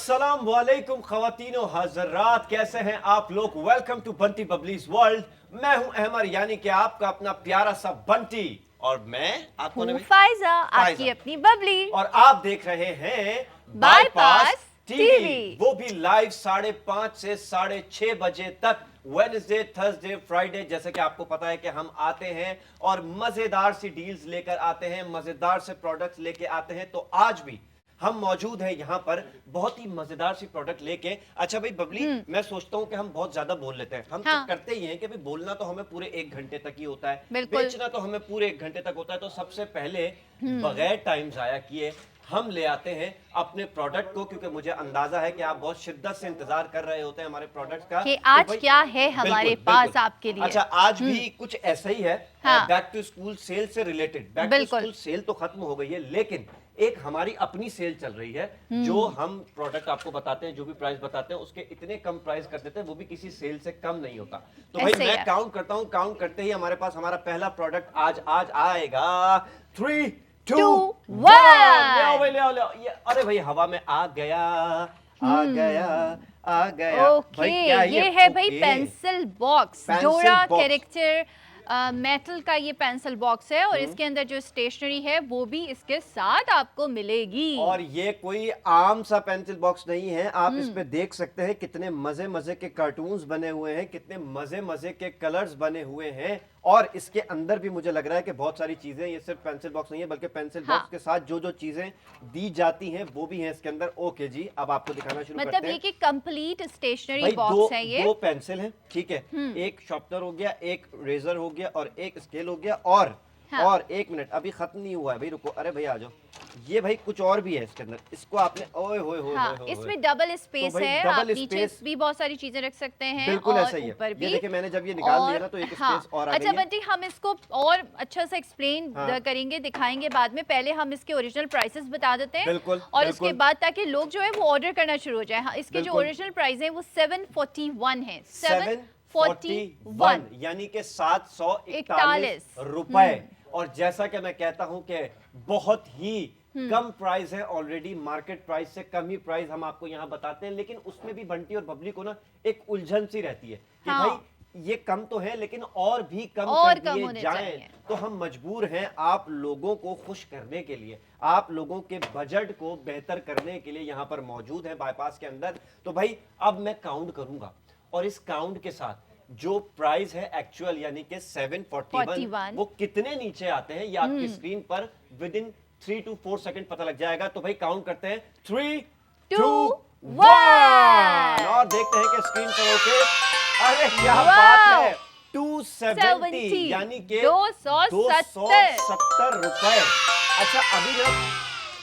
अस्सलाम वालेकुम ख़वातीनो हज़रात, कैसे हैं आप लोग। Welcome to Bunty Babli's world. मैं हूं अहमर, यानी कि आपका अपना प्यारा सा बंटी, और मैं आपको फाइजा, आपकी अपनी बबली, और आप देख रहे हैं बाईपास टीवी। वो भी लाइव 5:30 से 6:30 बजे तक, वेडनेसडे, थर्सडे, फ्राइडे। जैसे कि आपको पता है कि हम आते हैं और मजेदार सी डील्स लेकर आते हैं, मजेदार से प्रोडक्ट्स लेके आते हैं। तो आज भी हम मौजूद हैं यहाँ पर बहुत ही मजेदार सी प्रोडक्ट लेके। अच्छा भाई बबली, मैं सोचता हूँ कि हम बहुत ज्यादा बोल लेते हैं। हम तो करते ही हैं कि भाई बोलना तो हमें पूरे 1 घंटे तक ही होता है, बेचना तो हमें पूरे 1 घंटे तक होता है। तो सबसे पहले बगैर टाइम जाया किए हम ले आते हैं अपने प्रोडक्ट को, क्योंकि मुझे अंदाजा है कि आप बहुत शिद्दत से इंतजार कर रहे होते हैं हमारे प्रोडक्ट का कि आज तो क्या है हमारे पास आपके लिए। अच्छा, आज भी कुछ ऐसा ही है। बैक टू स्कूल सेल से related. Back to school sale तो खत्म हो गई है, लेकिन एक हमारी अपनी सेल चल रही है जो हम प्रोडक्ट आपको बताते हैं, जो भी प्राइस बताते हैं उसके इतने कम प्राइस कर देते हैं, वो भी किसी सेल से कम नहीं होता। तो भाई मैं काउंट करता हूं, काउंट करते ही हमारे पास हमारा पहला प्रोडक्ट आज आएगा। 3, 2, 1। ले आओ। ये अरे भाई हवा में आ गया। ओके, ये है भाई पेंसिल बॉक्स, डोरा कैरेक्टर मेटल का ये पेंसिल बॉक्स है, और इसके अंदर जो स्टेशनरी है वो भी इसके साथ आपको मिलेगी। और ये कोई आम सा पेंसिल बॉक्स नहीं है। आप इस पे देख सकते हैं कितने मजे मजे के कार्टून्स बने हुए हैं, कितने मजे मजे के कलर्स बने हुए हैं। और इसके अंदर भी मुझे लग रहा है कि बहुत सारी चीजें, ये सिर्फ पेंसिल बॉक्स नहीं है बल्कि पेंसिल बॉक्स के साथ जो जो चीजें दी जाती हैं वो भी हैं इसके अंदर। ओके जी, अब आपको दिखाना शुरू करते हैं। मतलब ये कि कंप्लीट स्टेशनरी बॉक्स है ये। 2 पेंसिल हैं, ठीक है, एक शार्पनर हो गया, एक रेजर हो गया और एक स्केल हो गया। और 1 मिनट, अभी खत्म नहीं हुआ है भाई, रुको। अरे भाई आ जाओ, ये भाई कुछ और भी है इसके अंदर। इसको आपने ओए होए इसमें डबल स्पेस है, आप नीचे भी बहुत सारी चीजें रख सकते हैं। बिल्कुल ऐसा ही है। ये देखिए, मैंने जब ये निकाल लिया ना तो एक स्पेस और आ गई है। अच्छा बंटी, हम इसको और अच्छा से एक्सप्लेन करेंगे, दिखाएंगे बाद में। पहले हम इसके ओरिजिनल प्राइसेस बता देते हैं, और उसके बाद ताकि लोग जो है वो ऑर्डर करना शुरू हो जाए। इसके जो ओरिजिनल प्राइस है वो 741 है। 741 यानी कि 741 रुपए। और जैसा कि मैं कहता हूं कि बहुत ही कम प्राइस है, ऑलरेडी मार्केट प्राइस से कम ही प्राइस हम आपको यहां बताते हैं। लेकिन उसमें भी बंटी और बबली को ना एक उलझन सी रहती है कि भाई ये कम तो है लेकिन और भी कम कर दिए जाएं। तो हम मजबूर हैं आप लोगों को खुश करने के लिए, आप लोगों के बजट को बेहतर करने के लिए यहां पर मौजूद है बाईपास के अंदर। तो भाई अब मैं काउंट करूंगा, और इस काउंट के साथ जो प्राइस है एक्चुअल यानी कि 741, वो कितने नीचे आते हैं ये आपकी स्क्रीन पर विद इन 3 to 4 सेकंड पता लग जाएगा। तो भाई काउंट करते हैं, 3, 2, 1 और देखते हैं कि स्क्रीन पर ओके। अरे क्या बात है, 270 यानी कि 270 रुपए। अच्छा, अभी ना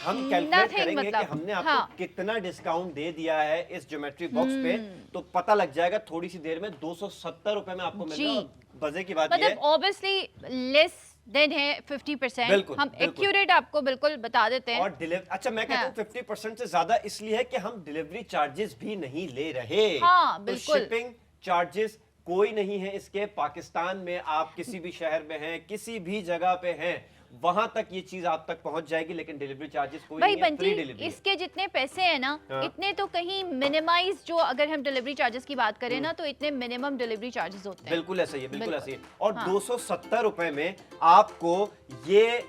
हम कैलकुलेट करेंगे कि हमने आपको कितना डिस्काउंट दे दिया है इस ज्योमेट्री बॉक्स पे, तो पता लग जाएगा थोड़ी सी देर में। 270 रुपए में आपको मिल रहा है। मजे की बात ये है, ऑब्वियसली लेस देन है 50%। हम एक्यूरेट आपको बिल्कुल बता देते हैं। और डिलीवरी, अच्छा मैं कहता हूँ 50% से ज्यादा इसलिए है कि हम डिलीवरी चार्जेस भी नहीं ले रहे। बिल्कुल। शिपिंग चार्जेस कोई नहीं है इसके। पाकिस्तान में आप किसी भी शहर में हैं, किसी भी जगह पे हैं, वहां तक ये चीज आप तक पहुंच जाएगी, लेकिन डिलीवरी चार्जेस कोई नहीं है, फ्री डिलीवरी। इसके जितने पैसे हैं ना, इतने तो कहीं मिनिमाइज, जो अगर हम डिलीवरी चार्जेस की बात करें ना, तो इतने मिनिमम डिलीवरी चार्जेस होते हैं। बिल्कुल ऐसा ही है, बिल्कुल ऐसा ही है। और 270 रुपए में आपको ये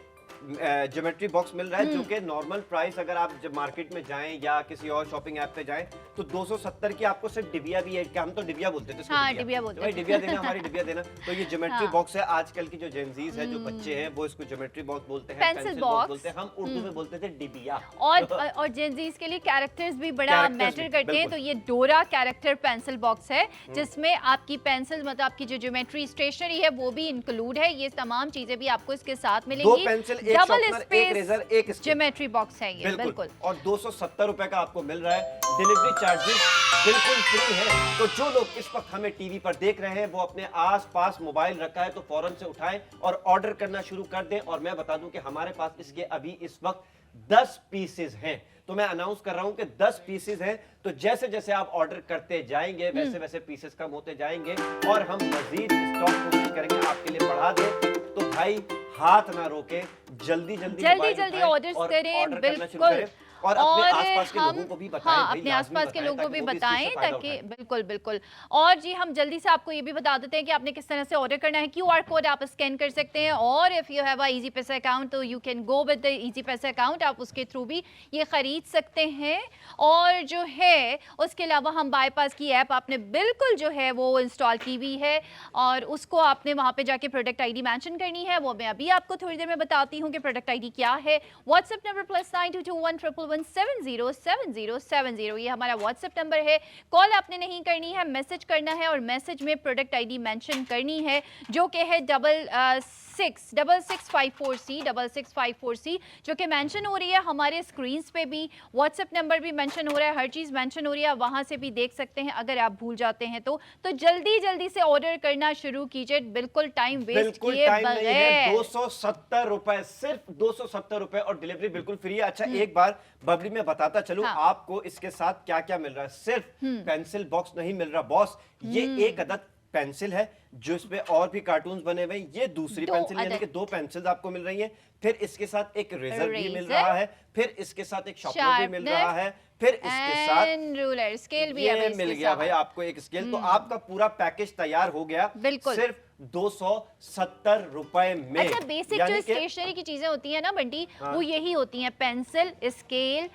ज्योमेट्री बॉक्स मिल रहा है, जो कि नॉर्मल प्राइस अगर आप जब मार्केट में जाएं या किसी और शॉपिंग ऐप पे जाएं तो 270 की आपको सिर्फ डिबिया भी है। हम तो डिबिया बोलते थे, डिबिया बोलते हैं। डिबिया देना, हमारी डिबिया देना। तो ये ज्योमेट्री बॉक्स है। आजकल की जो जेनजीज है, जो बच्चे हैं, वो इसको ज्योमेट्री बॉक्स बोलते हैं, पेंसिल बॉक्स बोलते हैं। हम उर्दू में बोलते थे डिबिया। और जेनजीज के लिए कैरेक्टर्स भी बड़ा मैटर करते हैं। तो ये डोरा कैरेक्टर पेंसिल बॉक्स है, जिसमें आपकी पेंसिल, मतलब आपकी जो ज्योमेट्री स्टेशनरी है वो भी इंक्लूड है। ये तमाम चीजें भी आपको इसके साथ मिलेंगी। डबल स्पेस ज्योमेट्री बॉक्स है ये, बिल्कुल। और 270 रुपए का आपको मिल रहा है। डिलीवरी चार्जेस बिल्कुल फ्री है। तो जो लोग इस वक्त हमें टीवी पर देख रहे हैं, वो अपने आसपास मोबाइल रखा है तो फौरन से उठाएं और ऑर्डर करना शुरू कर दें। और मैं बता दूं कि हमारे पास इसके अभी इस वक्त 10 पीसेस हैं। तो मैं अनाउंस कर रहा हूं कि 10 पीसेस हैं। तो जैसे जैसे आप ऑर्डर करते जाएंगे वैसे वैसे पीसेस कम होते जाएंगे, और हम मजीद स्टॉक कोशिश करेंगे आपके लिए बढ़ा दें। तो भाई हाथ ना रोके, जल्दी जल्दी ऑर्डर्स करें, बिल्कुल। और अपने आसपास के लोगों को भी बताएं, हाँ, भाई, अपने लाजमी आसपास के बताएं लोगों को ताकि भी वो इस चीज़ से बताएं फायदा ताकि उठाएं। बिल्कुल बिल्कुल। और जी हम जल्दी से आपको ये भी बता देते हैं कि आपने किस तरह से ऑर्डर करना है। क्यूआर कोड आप स्कैन कर सकते हैं और if you have a easy पैसा अकाउंट तो you can go with the easy पैसा अकाउंट, आप उसके थ्रू भी ये खरीद सकते हैं। और जो है उसके अलावा हम बाईपास की ऐप आपने बिल्कुल जो है वो इंस्टॉल की हुई है और उसको आपने वहाँ पे जाके प्रोडक्ट आईडी मेंशन करनी है। वो मैं अभी आपको थोड़ी देर में बताती हूँ कि प्रोडक्ट आईडी क्या है। व्हाट्सएप नंबर +922111707070, ये हमारा व्हाट्सएप नंबर है। कॉल आपने नहीं करनी है, मैसेज करना है और मैसेज में प्रोडक्ट आईडी मेंशन करनी है जो कि है 6654C जो कि मेंशन हो रही है हमारे स्क्रीन पे भी। व्हाट्सएप नंबर भी मेंशन हो रहा है, हर चीज मेंशन हो रही है, वहां से भी देख सकते हैं अगर आप भूल जाते हैं तो जल्दी से ऑर्डर करना शुरू कीजिए, बिल्कुल टाइम वेस्ट किए बगैर। 270 रुपए, सिर्फ 270 रुपए और डिलीवरी बिल्कुल फ्री है। अच्छा एक बार बबली में बताता चलूं आपको इसके साथ क्या क्या मिल रहा है। सिर्फ पेंसिल बॉक्स नहीं मिल रहा बॉस, ये एक अदद पेंसिल है जो इसमें और भी कार्टून्स बने हुए हैं। ये दूसरी पेंसिल यानी कि 2 पेंसिल्स आपको मिल रही हैं। फिर इसके साथ एक रेजर भी मिल रहा है, फिर इसके साथ एक शार्पनर भी मिल रहा है, फिर इसके साथ रूलर स्केल भी ये मिल गया भाई आपको एक स्केल। तो आपका पूरा पैकेज तैयार हो गया बिल्कुल सिर्फ 270 रुपए में। अच्छा बेसिक जो स्टेशनरी की चीजें होती है ना बंटी, वो यही होती हैं, pencil, scale,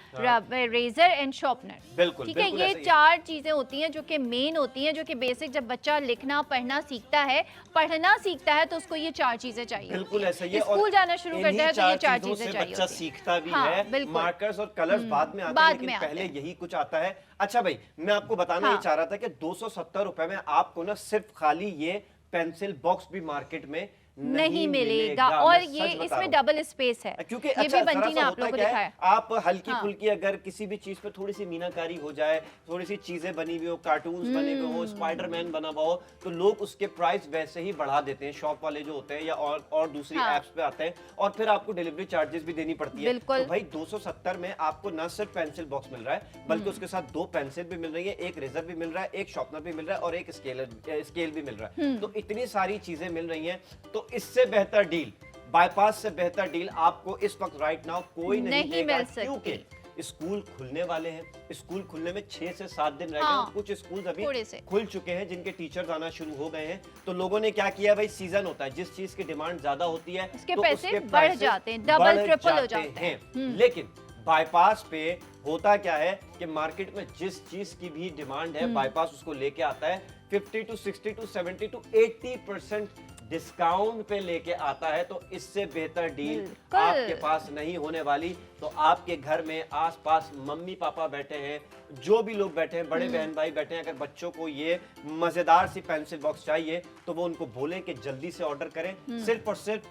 razor and sharpener. बिल्कुल ठीक है, ये 4 चीजें होती हैं जो कि मेन होती हैं, जो कि बेसिक जब बच्चा लिखना पढ़ना सीखता है, पढ़ना सीखता है तो उसको ये 4 चीजें चाहिए। बिल्कुल ऐसा ही है। स्कूल जाना शुरू करता है तो ये 4 चीजें चाहिए। बच्चा सीखता भी हाँ, है। मार्कर्स और कलर्स बाद में आते हैं, लेकिन पहले यही कुछ आता है। अच्छा भाई मैं आपको बताना ये चाह रहा था कि 270 रुपए में आपको ना सिर्फ खाली ये पेंसिल बॉक्स भी मार्केट में नहीं मिलेगा। और ये इसमें डबल स्पेस है, क्योंकि ये अच्छा, भी बंटी ने आप लोगों को दिखाया। आप हल्की फुल्की अगर किसी भी चीज पे थोड़ी सी मीनाकारी हो जाए, थोड़ी सी चीजें बनी हुई हो, कार्टून्स बने हुए हो, स्पाइडरमैन बना हुआ हो, तो लोग उसके प्राइस वैसे ही बढ़ा देते हैं, शॉप वाले जो होते हैं या और दूसरी एप्स पे आते हैं, और फिर आपको डिलीवरी चार्जेस भी देनी पड़ती है। तो भाई 270 में आपको न सिर्फ पेंसिल बॉक्स मिल रहा है बल्कि उसके साथ 2 पेंसिल भी मिल रही है, एक रेजर भी मिल रहा है, एक शार्पनर भी मिल रहा है और एक स्केल भी मिल रहा है। तो इतनी सारी चीजें मिल रही हैं, तो इससे बेहतर डील, बाईपास से बेहतर डील आपको इस वक्त राइट नाउ कोई नहीं देगा, क्योंकि स्कूल खुलने वाले हैं। स्कूल खुलने में 6 से 7 दिन रह गए। हाँ, कुछ स्कूल अभी खुल चुके हैं जिनके टीचर्स आना शुरू हो गए हैं। तो लोगों ने क्या किया भाई, सीजन होता है, जिस चीज की डिमांड ज्यादा होती है उसके पैसे बढ़ जाते हैं, डबल ट्रिपल हो जाते हैं। लेकिन बाईपास पे होता क्या है कि मार्केट में जिस चीज की भी डिमांड है बाईपास उसको लेके आता है 50 to 60 to 70 to 80% डिस्काउंट पे लेके आता है। तो इससे बेहतर डील आपके पास नहीं होने वाली। तो आपके घर में आसपास मम्मी पापा बैठे हैं, जो भी लोग बैठे हैं, बड़े बहन भाई बैठे हैं, अगर बच्चों को ये मजेदार सी पेंसिल बॉक्स चाहिए तो वो उनको बोलें कि जल्दी से ऑर्डर करें। सिर्फ और सिर्फ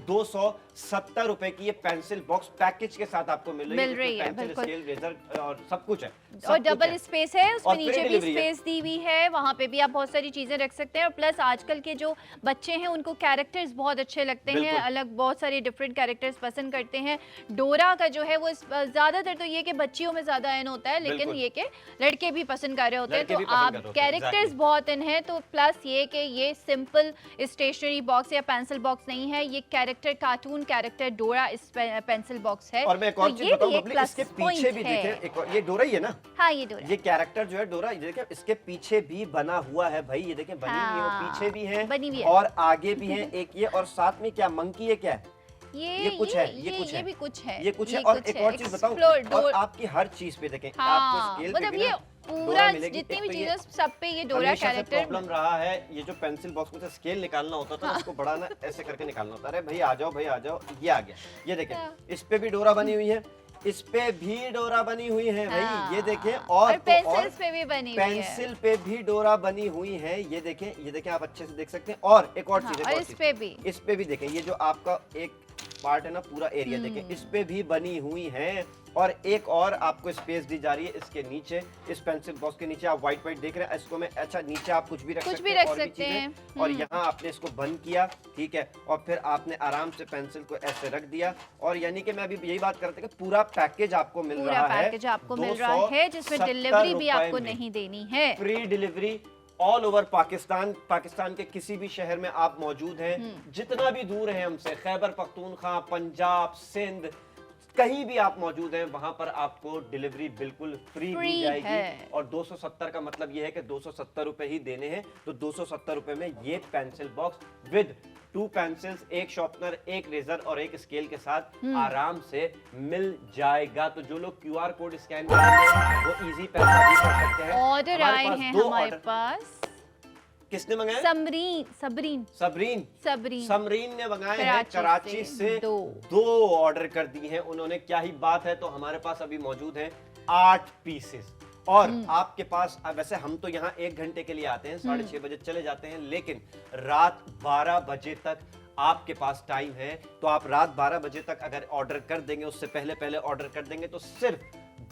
270 रुपए की ये पेंसिल बॉक्स पैकेज के साथ आपको मिल रही है। पेंसिल, स्केल, रेजर और सब कुछ है, और डबल स्पेस है, उसमें नीचे भी स्पेस दी हुई है, वहां पे भी आप बहुत सारी चीजें रख सकते हैं। और प्लस आजकल के जो बच्चे हैं उनको कैरेक्टर्स बहुत अच्छे लगते हैं, अलग बहुत सारे डिफरेंट कैरेक्टर्स पसंद करते हैं। डोरा का जो है वो ज्यादातर तो ये कि बच्चियों में ज्यादा इन होता है, लेकिन ये कि लड़के भी पसंद कर रहे होते हैं। तो आप कैरेक्टर्स बहुत इन है। तो प्लस ये कि ये सिंपल स्टेशनरी बॉक्स या पेंसिल बॉक्स नहीं है, ये कैरेक्टर कार्टून कैरेक्टर डोरा इस पेंसिल बॉक्स है। और मैं एक और चीज बताऊं बबली, इसके पीछे भी देखिए, ये डोरा ही है ना। हाँ ये डोरा, ये कैरेक्टर जो है डोरा, ये देखिए इसके पीछे भी बना हुआ है भाई, ये देखिए बनी हुई है, पीछे भी है और आगे भी है एक ये, और साथ में क्या मंकी है, क्या है ये कुछ है, ये कुछ है, भी कुछ है, ये कुछ है। और एक और चीज बताऊं, और आपकी हर चीज पे देखें आपको स्केल मतलब ये पूरा जितनी भी चीजें सब पे ये डोरा कैरेक्टर। प्रॉब्लम रहा है ये जो पेंसिल बॉक्स में से स्केल निकालना होता था उसको बढ़ाना ऐसे करके निकालना होता है। अरे भाई आ जाओ, भाई आ जाओ, ये आ गया। ये देखें इस पे भी डोरा बनी हुई है, इस पे भी डोरा बनी हुई है भाई, ये देखें। और पेंसिल्स पे भी बनी हुई है, पेंसिल पे भी डोरा बनी हुई है, ये देखें, ये देखें आप अच्छे से देख सकते हैं। और एक और चीज, इस पे भी देखें, ये जो आपका एक पार्ट है ना, पूरा एरिया देखें, इस पे भी बनी हुई है। और एक और आपको स्पेस दी जा रही है इसके नीचे, इस पेंसिल बॉक्स के नीचे। आप व्हाइट देख रहे हैं, इसको में अच्छा नीचे आप कुछ भी रख सकते हैं। और यहाँ आपने इसको बंद किया, ठीक है, और फिर आपने आराम से पेंसिल को ऐसे रख दिया। और यानी कि मैं अभी यही बात करते कि पूरा पैकेज आपको मिल रहा है, जिसमें डिलीवरी भी आपको नहीं देनी है, free delivery all over Pakistan के किसी भी शहर में आप मौजूद हैं, जितना भी दूर है हमसे, खैबर पख्तूनख्वा, पंजाब, सिंध, कहीं भी आप मौजूद हैं वहां पर आपको डिलीवरी बिल्कुल फ्री दी जाएगी है। और 270 का मतलब ये है कि 270 रुपए ही देने हैं। तो 270 रुपए में ये pencil box with 2 pencils, 1 sharpener, 1 razor और 1 स्केल के साथ आराम से मिल जाएगा। तो जो लोग QR कोड स्कैन करेंगे वो इजी पैसा भी कर सकते हैं। ऑर्डर आए हैं हमारे पास। किसने मंगाए? समरीन ने मंगाए हैं कराची से। दो ऑर्डर कर दिए हैं उन्होंने। क्या ही बात है। तो हमारे पास अभी मौजूद हैं 8 पीसेस और आपके पास वैसे हम तो यहाँ 1 घंटे के लिए आते हैं, 6:30 बजे चले जाते हैं, लेकिन रात 12 बजे तक आपके पास टाइम है। तो आप रात 12 बजे तक अगर ऑर्डर कर देंगे, उससे पहले ऑर्डर कर देंगे तो सिर्फ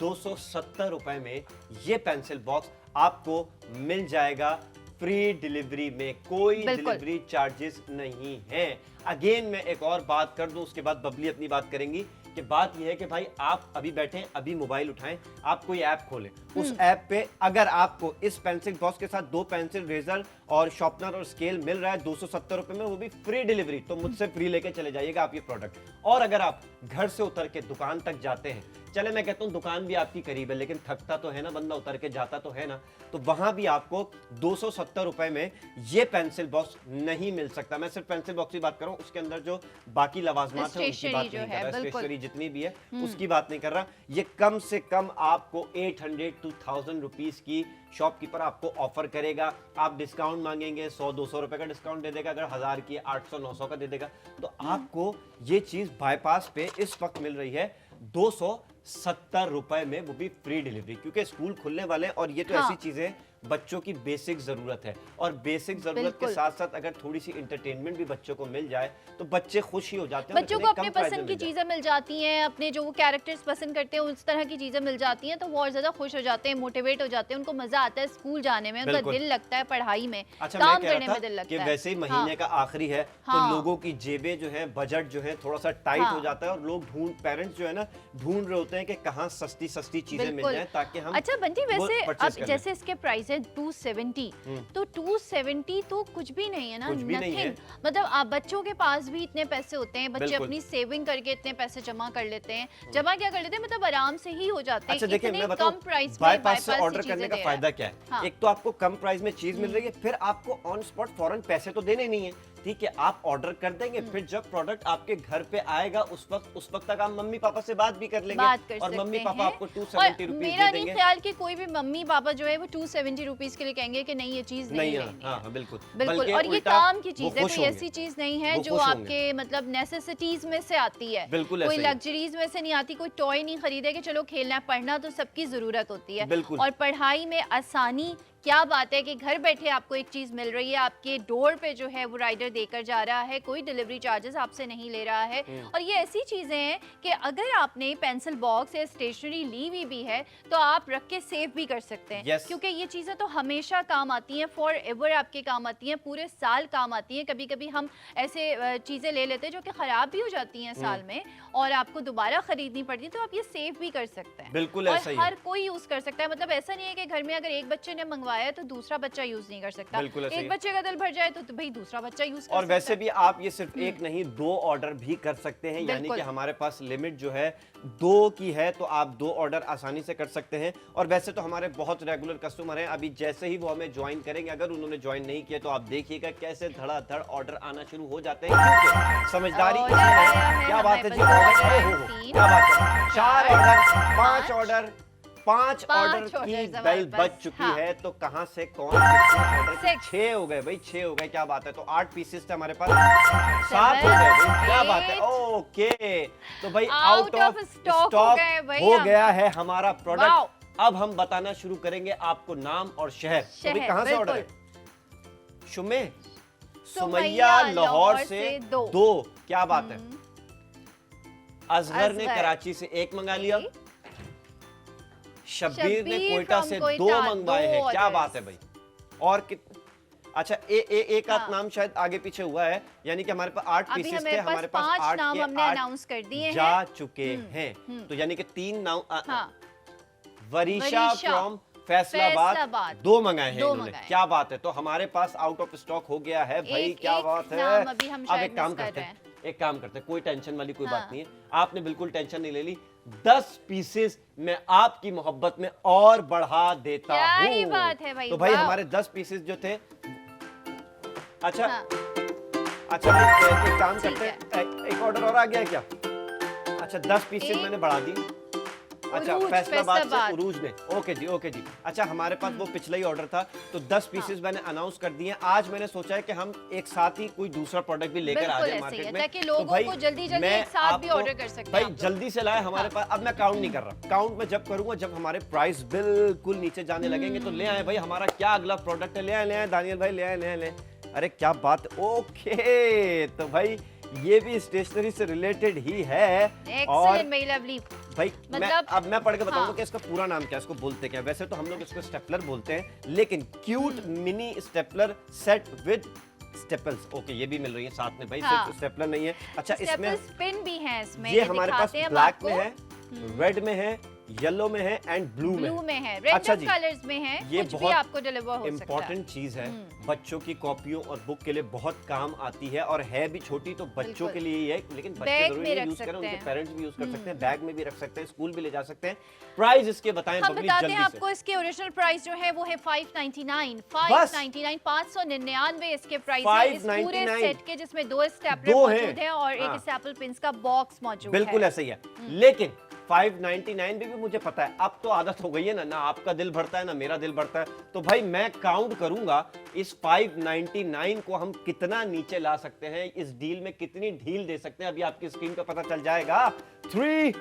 270 रुपए में ये पेंसिल बॉक्स आपको मिल जाएगा फ्री डिलीवरी में। कोई डिलीवरी चार्जेस नहीं है। अगेन मैं एक और बात कर दूं, उसके बाद बबली अपनी बात करेंगी कि बात यह है कि भाई आप अभी बैठे, अभी मोबाइल उठाएं, आप कोई ऐप खोलें, उस ऐप पे अगर आपको इस पेंसिल बॉक्स के साथ 2 पेंसिल, रेजर और शॉर्पनर और स्केल मिल रहा है 270 रुपए में, वो भी फ्री डिलीवरी, तो मुझसे फ्री लेके चले जाइएगा आप ये प्रोडक्ट। और अगर आप घर से उतर के दुकान तक जाते हैं, चले मैं कहता हूं दुकान भी आपकी करीब है लेकिन थकता तो है ना बंदा, उतर के जाता तो है ना, तो वहां भी आपको 270 रुपए में ये पेंसिल बॉक्स नहीं मिल सकता। मैं सिर्फ पेंसिल बॉक्स की बात कर रहा हूं, उसके अंदर जो बाकी लवाजमात है उनकी बात नहीं कर रहा, स्टेशनरी जितनी भी है उसकी बात नहीं कर रहा। ये कम से कम आपको 800 to 1000 रुपीज की शॉपकीपर आपको ऑफर करेगा। आप डिस्काउंट मांगेंगे 100-200 रुपए का डिस्काउंट दे देगा, अगर 1000 की 800-900 का दे देगा। तो आपको ये चीज बाईपास पे इस वक्त मिल रही है 270 रुपए में, वो भी फ्री डिलीवरी, क्योंकि स्कूल खुलने वाले हैं और ये तो ऐसी चीजें बच्चों की बेसिक जरूरत है और बेसिक जरूरत के साथ साथ अगर थोड़ी सी एंटरटेनमेंट भी बच्चों को मिल जाए तो बच्चे खुश ही हो जाते हैं। बच्चों को अपने पसंद की चीजें मिल जाती हैं, अपने जो वो कैरेक्टर्स पसंद करते हैं उस तरह की चीजें मिल जाती हैं, तो वो और ज्यादा खुश हो जाते हैं, मोटिवेट हो जाते हैं, उनको मजा आता है स्कूल जाने में, उनका दिल लगता है पढ़ाई में, काम करने में दिल लगता है। वैसे ही महीने का आखिरी है तो लोगों की जेबें जो है, बजट जो है थोड़ा सा टाइट हो जाता है और लोग पेरेंट्स जो है ना ढूंढ रहे होते हैं कि कहाँ सस्ती चीजें मिल जाए ताकि हम। अच्छा बंटी, वैसे अब जैसे इसके प्राइस है 270, तो 270 तो कुछ भी नहीं है ना, नथिंग। मतलब आप बच्चों के पास भी इतने पैसे होते हैं, बच्चे अपनी सेविंग करके इतने पैसे जमा कर लेते हैं, जमा क्या कर लेते हैं, मतलब आराम से ही हो जाते हैं। अच्छा देखिए, मैं बताऊं, कम प्राइस में बाईपास से ऑर्डर करने का फायदा क्या है? एक तो आपको कम प्राइस में चीज मिल रही है, फिर आपको ऑन स्पॉट फौरन पैसे तो देने नहीं है, ठीक है, आप ऑर्डर कर देंगे, फिर जब प्रोडक्ट आपके घर पे आएगा उस वक्त तक आप मम्मी पापा से बात भी कर लेंगे और मम्मी पापा आपको 270 रुपीज दे देंगे। मेरा नहीं ख्याल कि कोई भी मम्मी पापा जो है वो 270 रुपीज के लिए कहेंगे कि नहीं ये चीज नहीं लेनी है। हाँ, बिल्कुल। और ये काम की चीज है, कोई ऐसी चीज नहीं है जो आपके मतलब नेसेसिटीज में से आती है, कोई लग्जरीज में से नहीं आती। कोई टॉय नहीं खरीदे कि चलो खेलना है, पढ़ना तो सबकी जरूरत होती है, और पढ़ाई में आसानी क्या बात है कि घर बैठे आपको एक चीज मिल रही है, आपके डोर पे जो है वो राइडर देकर जा रहा है, कोई डिलीवरी चार्जेस आपसे नहीं ले रहा है। और ये ऐसी चीजें हैं कि अगर आपने पेंसिल बॉक्स या स्टेशनरी ली हुई भी है तो आप रख के सेव भी कर सकते हैं, क्योंकि ये चीजें तो हमेशा काम आती हैं, फॉर एवर आपके काम आती हैं, पूरे साल काम आती हैं। कभी कभी हम ऐसे चीजें ले लेते हैं जो कि खराब भी हो जाती हैं साल में और आपको दोबारा खरीदनी पड़ती है, तो आप ये सेव भी कर सकते हैं। बिल्कुल और ऐसा ही हर कोई यूज कर सकता है। मतलब ऐसा नहीं है कि घर में अगर एक बच्चे ने मंगवाया है तो दूसरा बच्चा यूज नहीं कर सकता, एक बच्चे का दिल भर जाए तो भाई दूसरा बच्चा यूज कर सकता है। और वैसे भी आप ये सिर्फ एक नहीं 2 ऑर्डर भी कर सकते हैं, यानी कि हमारे पास लिमिट जो है 2 की है, तो आप 2 ऑर्डर आसानी से कर सकते हैं। और वैसे तो हमारे बहुत रेगुलर कस्टमर हैं, अभी जैसे ही वो हमें ज्वाइन करेंगे, अगर उन्होंने ज्वाइन नहीं किया तो आप देखिएगा कैसे धड़ाधड़ ऑर्डर आना शुरू हो जाते हैं। समझदारी क्या बात है जी, क्या बात है, 4 ऑर्डर 5 ऑर्डर 5 ऑर्डर की बेल बज चुकी है, तो कहां से कौन ऑर्डर 6 हो गए भाई, 6 हो गए, क्या बात है। तो 8 पीसेस थे हमारे पास, 7 हो गए भाई, क्या बात है। ओके, तो भाई आउट ऑफ स्टॉक हो गया है हमारा प्रोडक्ट। अब हम बताना शुरू करेंगे आपको नाम और शहर। तो भाई कहां से ऑर्डर है? सुमैया लाहौर से 2, क्या बात है। अजहर ने कराची से 1 मंगा लिया, शब्बीर ने कोयटा से 2 मंगवाए हैं, क्या बात है भाई। और अच्छा एक आध नाम शायद आगे पीछे हुआ है, यानी कि हमारे पास 8 पीसेस थे, हमारे पास 8 नाम हमने अनाउंस कर दिए जा चुके हैं। तो यानी कि 3 नाम, वरीशा फ्रॉम फैसलाबाद 2 मंगाए हैं इन्होंने, क्या बात है। तो हमारे पास आउट ऑफ स्टॉक हो गया है भाई, क्या बात है। अब एक काम करते हैं, एक काम करते हैं, कोई टेंशन वाली कोई बात हाँ। नहीं है, आपने बिल्कुल टेंशन नहीं ले ली। 10 पीसेस मैं आपकी मोहब्बत में और बढ़ा देता क्या हूँ। ही बात है भाई, तो भाई वाह। हमारे 10 पीसेस जो थे, अच्छा हाँ, अच्छा एक काम ठीक करते हैं, एक ऑर्डर और आ गया है क्या? अच्छा 10 पीसेस एक- मैंने बढ़ा दी। अच्छा उरूज, फैसलाबाद से फैसलाबाद। उरूज ने, ओके जी ओके जी। अच्छा हमारे पास वो पिछला ही ऑर्डर था, तो 10 पीसेस मैंने अनाउंस कर दिए। आज मैंने सोचा है कि हम एक साथ ही कोई दूसरा प्रोडक्ट भी लेकर आ बिल्कुल जाए ऐसे ही मार्केट है, में, ताकि तो लोगों भाई को जल्दी-जल्दी मैं एक साथ भी आपको- ऑर्डर कर सकते हैं भाई आप लोग। जल्दी से लाए हमारे पास। अब मैं काउंट नहीं कर रहा, काउंट में जब करूंगा जब हमारे प्राइस बिल्कुल नीचे जाने लगेंगे तो ले आए भाई। हमारा क्या अगला प्रोडक्ट है, ले आए दानियल भाई, ले आए। अरे क्या बात, ओके। तो भाई ये भी स्टेशनरी से रिलेटेड ही है। और एक्सीलेंट मेरी लवली। भाई मतलब अब मैं पढ़ के बताऊंगा हाँ। कि इसका पूरा नाम क्या है, इसको बोलते क्या है। वैसे तो हम लोग इसको स्टेपलर बोलते हैं, लेकिन cute mini stapler set with staples, okay ये भी मिल रही है साथ में भाई, हाँ। सिर्फ स्टेपलर नहीं है। अच्छा इसमें स्टेपल पिन भी है इसमें, ये हमारे पास दिखाते हैं हम ब्लैक में आपको। है, रेड में है, येलो में है एंड ब्लू ब्लू में में है, अच्छा रेंडम जी, कलर्स में है, ये कुछ भी बहुत आपको डिलीवर हो सकता है। इम्पोर्टेंट चीज है, बच्चों की कॉपियों और बुक के लिए बहुत काम आती है, और है भी छोटी तो बच्चों बिल्कुल। के लिए ही है, लेकिन बच्चे बैग जरूरी में नहीं रख यूज करें, सकते उनके हैं। पेरेंट्स भी यूज कर सकते हैं, बैग में भी रख सकते हैं, स्कूल भी ले जा सकते हैं। प्राइस इसके बताएं हम बबली बताते हैं जल्दी आपको, से। इसके ओरिजिनल प्राइस जो है वो है 599 बस? 599 इसके प्राइस है इस पूरे 599 सेट के, जिसमें 2 स्टेपलर दो हैं। मौजूद है और हाँ। एक स्टेपल पिन्स का बॉक्स मौजूद है। बिल्कुल ऐसे ही है, लेकिन 599 भी मुझे पता है, अब तो आदत हो गई है ना आपका दिल भरता है ना मेरा दिल भरता है, तो भाई मैं काउंट करूंगा इस 599 को हम कितना नीचे ला सकते हैं, इस डील में कितनी ढील दे सकते हैं, अभी आपकी स्क्रीन पे पता चल जाएगा। 3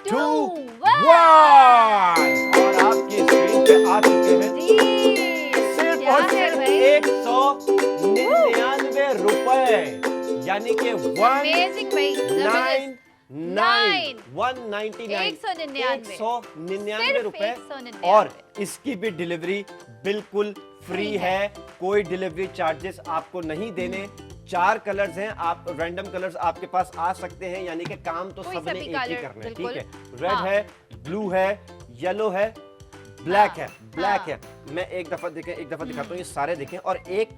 2 1 और आपकी स्क्रीन पे आ चुके हैं जी, सिर्फ क्या और है सिर्फ भाई? 199 रुपए, यानी कि Amazing भाई, जबरदस्त। 199 सिर्फ रुपए, 199 और इसकी भी डिलीवरी बिल्कुल फ्री फ्री है, कोई डिलीवरी चार्जेस आपको नहीं देने। 4 कलर्स हैं, आप रैंडम कलर्स आपके पास आ सकते हैं, यानी कि काम तो कोई सबने सा भी एक ही colour, करना है, ठीक बिल्कुल। है। रेड हाँ। है, ब्लू है, येलो है, ब्लैक हाँ, है, ब्लैक हाँ। है। मैं एक दफा दिखाता हूँ, ये सारे देखें, और एक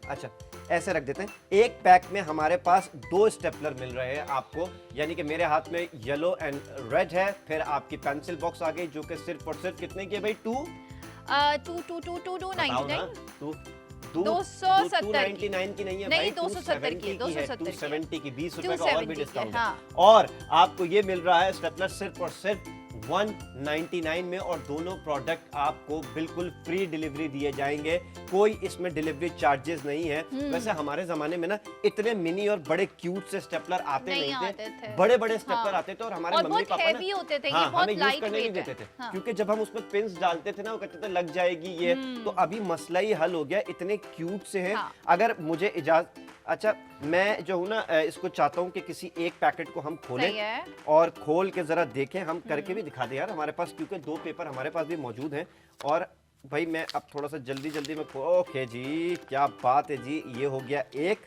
अच्छा ऐसे रख देते हैं। एक पैक में हमारे पास 2 स्टेपलर मिल रहे हैं आपको, यानी कि मेरे हाथ में येलो एंड रेड है, फिर आपकी पेंसिल बॉक्स आ गई जो कि सिर्फ और सिर्फ कितने की है भाई? 299 की नहीं है नहीं, भाई, 270 की है, 270 की, 20 रुपए का और भी 270 की, डिस्काउंट हाँ। है। और आपको ये मिल रहा है स्टेपलर सिर्फ और सिर्फ 199 में, और दोनों प्रोडक्ट आपको बिल्कुल फ्री डिलीवरी दिए जाएंगे, कोई इसमें डिलीवरी चार्जेस नहीं है। वैसे हमारे जमाने में ना इतने मिनी और बड़े क्यूट से स्टेपलर आते नहीं नहीं आते थे। बड़े बड़े स्टेपलर हाँ। आते थे, और हमारे और मम्मी बहुत पापा heavy होते थे, ये हाँ, बहुत हमें यूज light करने नहीं weight है। देते थे, हाँ। क्योंकि जब हम उसमें पिंस डालते थे ना वो कहते थे लग जाएगी ये, तो अभी मसला ही हल हो गया, इतने क्यूट से हैं। हाँ। अगर मुझे इजाजत, अच्छा मैं जो हूँ ना इसको चाहता हूँ कि किसी एक पैकेट को हम सही खोलें है। और खोल के जरा देखें, हम करके भी दिखा दें यार हमारे पास, क्योंकि 2 पेपर हमारे पास भी मौजूद हैं। और भाई मैं अब थोड़ा सा जल्दी में ओके जी, क्या बात है जी, ये हो गया 1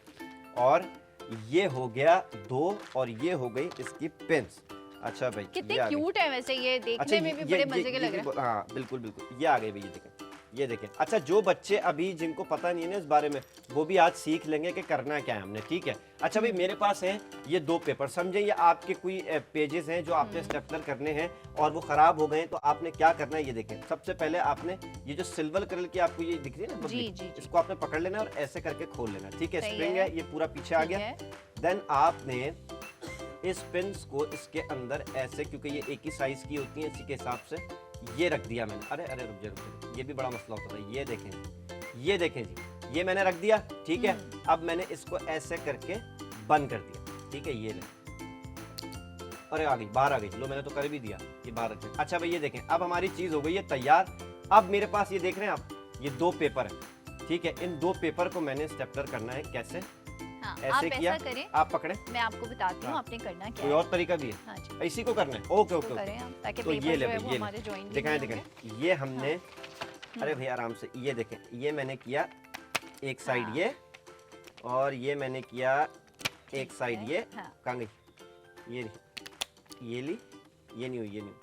और ये हो गया 2 और ये हो गई इसकी पेंस। अच्छा भाई कितने ये आ गई। क्यूट है वैसे, ये देखने अच्छा में भी बड़े मजे के लग रहे हैं। हाँ बिल्कुल, ये आ गए भाई, ये देखें। अच्छा जो बच्चे अभी जिनको पता नहीं है ना इस बारे में, वो भी आज सीख लेंगे कि करना क्या है हमने, ठीक है। अच्छा भाई मेरे पास है ये 2 पेपर, समझे ये आपके कोई पेजेस हैं जो आपने स्टेपलर करने हैं और वो खराब हो गए हैं, तो आपने क्या करना है ये देखें। सबसे पहले आपने ये जो सिल्वर कलर की आपको ये दिख रही है ना जी, पब्लिक, जी, जी। इसको आपने पकड़ लेना और ऐसे करके खोल लेना, ठीक है। सही स्प्रिंग है। है, ये पूरा पीछे आ ठीक गया। है। देन आपने इस पिंस को इसके अंदर ऐसे, क्योंकि ये एक ही साइज की होती है, इसी के हिसाब से ये रख दिया मैंने। अरे रुक जा, ये भी बड़ा मसला होता था। ये देखें जी, ये मैंने रख दिया, ठीक है। अब मैंने इसको ऐसे करके बंद कर दिया, ठीक है। ये ले, अरे आ गई, बाहर आ गई, लो मैंने तो कर भी दिया, ये बाहर रख दिया। अच्छा भाई ये देखें, अब हमारी चीज हो गई है तैयार। अब मेरे पास ये देख रहे हैं आप, ये 2 पेपर है, ठीक है। इन 2 पेपर को मैंने स्टेपलर करना है, कैसे? हाँ, ऐसे आप किया, ऐसा करें, आप पकड़े, मैं आपको बताती हूँ हाँ। आपने करना क्या कोई है। और तरीका भी है? हाँ जी, इसी को करना है, ओके इसको करें आप, ताकि तो पेपर ये ले जो है भाई, वो ये हमारे ले, जॉइंट दिखाएं ये हमने, अरे भैया आराम से, ये देखें, ये मैंने किया एक साइड हाँ। ये, और ये मैंने किया एक साइड ये, हाँ। कहाँ गई ये ली, ये नहीं हुई, ये नहीं।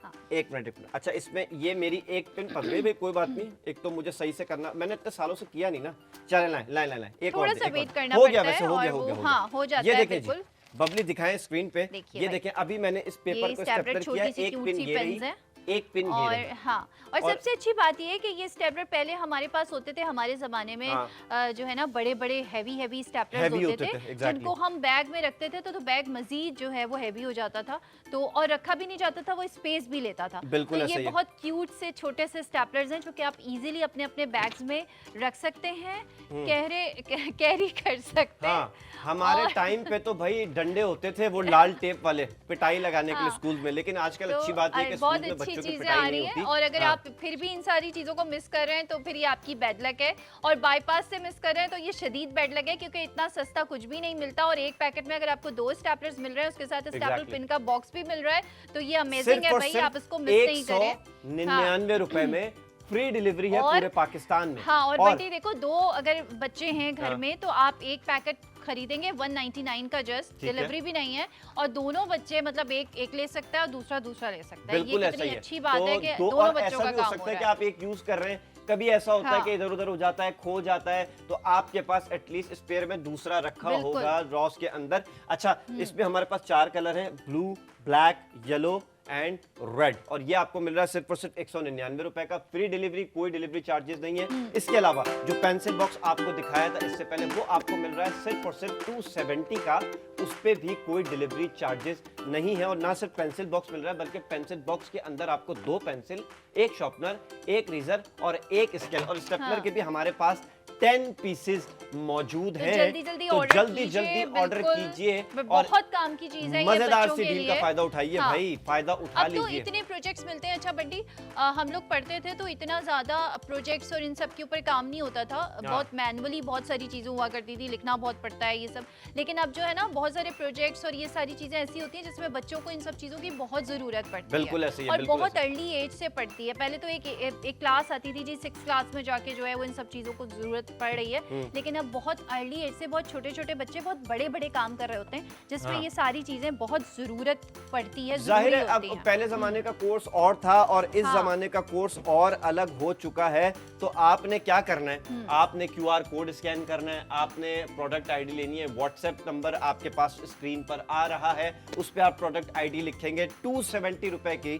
हाँ। एक मिनट। अच्छा इसमें ये मेरी एक पिन फंस गई भाई, कोई बात नहीं, एक तो मुझे सही से करना, मैंने इतने सालों से किया नहीं ना, चले लाए एक थोड़ा और सा वेट करना हो गया पड़ता वैसे है हो गया और हो वो गया हाँ हो जाता ये है देखें जी, बिल्कुल। बबली दिखाएं स्क्रीन पे, देखिए ये भाई। देखें अभी मैंने इस पेपर ये को स्टेपलर स्टेपलर किया, छोटी सी एक क्यूट पिन सी ये रही, पेन्स है। एक पिन ये और रही। हाँ, और सबसे अच्छी बात ये है कि ये स्टेपलर पहले हमारे पास होते थे, हमारे ज़माने में हाँ। जो है ना बड़े-बड़े हैवी स्टेपलर्स Heavy होते थे, exactly। जिनको हम बैग में रखते थे तो बैग मज़ीद जो है वो हैवी हो जाता था, तो और रखा भी नहीं जाता था, वो स्पेस भी लेता था। बिल्कुल तो ऐसा ये ही है। बहुत क्यूट से छोटे से स्टेपलर्स हैं जो कि आप इजीली अपने बैग्स में रख सकते हैं, कैरी कर सकते हैं। हाँ, हमारे टाइम पे तो भाई डंडे होते थे वो लाल टेप वाले, पिटाई लगाने के लिए स्कूल में, लेकिन आजकल अच्छी बात है कि स्कूल बहुत में अच्छी बच्चों की चीजें पिटाई आ नहीं रही होती। हैं, और अगर आप फिर भी इन सारी चीजों को मिस कर रहे हैं तो फिर ये आपकी बैड लक है, और बाईपास से मिस कर रहे हैं तो ये शदीद बैड लक है, क्योंकि इतना सस्ता कुछ भी नहीं मिलता, और एक पैकेट में अगर आपको 2 स्टेपलर्स मिल रहे हैं, उसके साथ स्टेपलर पिन का बॉक्स भी मिल रहा है, तो ये अमेजिंग है भाई, आप इसको मिस नहीं करें। 199 रुपए में फ्री डिलीवरी है पूरे पाकिस्तान में। हाँ, और बंटी देखो, 2 अगर बच्चे हैं घर में तो आप एक पैकेट खरीदेंगे 199 का, जस्ट डिलीवरी भी नहीं है, और दोनों बच्चे मतलब एक ले सकता है और दूसरा ले सकता है। ये कितनी अच्छी बात है कि दोनों बच्चों का काम हो रहा है। कि आप एक यूज कर रहे हैं, कभी ऐसा होता है कि इधर उधर हो जाता है, खो जाता है, तो आपके पास एटलीस्ट स्पेयर में दूसरा रखा होगा ड्रॉस के अंदर। अच्छा, इसमें हमारे पास 4 कलर हैं, blue, black, yellow and red, और ये आपको मिल रहा है सिर्फ और सिर्फ 199 रुपए का, फ्री डिलीवरी, कोई डिलीवरी चार्जेस नहीं है। इसके अलावा जो पेंसिल बॉक्स आपको दिखाया था इससे पहले, वो आपको मिल रहा है सिर्फ और सिर्फ 270 का, उस पे भी कोई डिलीवरी चार्जेस नहीं है। और ना सिर्फ पेंसिल बॉक्स मिल रहा है, बल्कि पेंसिल बॉक्स के अंदर आपको 2 पेंसिल, एक शार्पनर, एक रेजर और एक स्केल, और स्टेपलर के भी हमारे पास 10 पीसेस मौजूद हैं। जल्दी ऑर्डर कीजिए और बहुत काम की चीज है, मजेदार सी डील का फायदा उठाइए। भाई फायदा उठा लीजिए। अब तो इतने प्रोजेक्ट्स मिलते हैं। अच्छा बंटी, हम लोग पढ़ते थे तो इतना ज्यादा प्रोजेक्ट्स और इन सब के ऊपर काम नहीं होता था, बहुत मैनुअली बहुत सारी चीजें हुआ करती थी, लिखना बहुत पड़ता है ये सब, लेकिन अब जो है ना बहुत सारे प्रोजेक्ट्स और ये सारी चीजें ऐसी होती हैं जिसमें बच्चों को इन सब चीजों की बहुत जरूरत पड़ती है। बिल्कुल ऐसे ही है, और बहुत अर्ली एज से पड़ती है। पहले तो एक क्लास आती थी जी, 6th क्लास में जाके जो है वो इन सब चीजों को जरूरत पड़ रही है, लेकिन अब बहुत अर्ली एज से बहुत छोटे बच्चे बहुत बड़े काम कर रहे होते हैं, जिसमें ये सारी चीजें बहुत जरूरत पड़ती है। जाहिर है अब पहले जमाने का कोर्स और था और इस जमाने का कोर्स और अलग हो चुका है, तो आपने क्या करना है, आपने QR कोड स्कैन करना है, आपने प्रोडक्ट आईडी लेनी है, व्हाट्सएप नंबर आपके पास स्क्रीन पर आ रहा है, उस पर आप प्रोडक्ट आईडी लिखेंगे। 270 रुपए की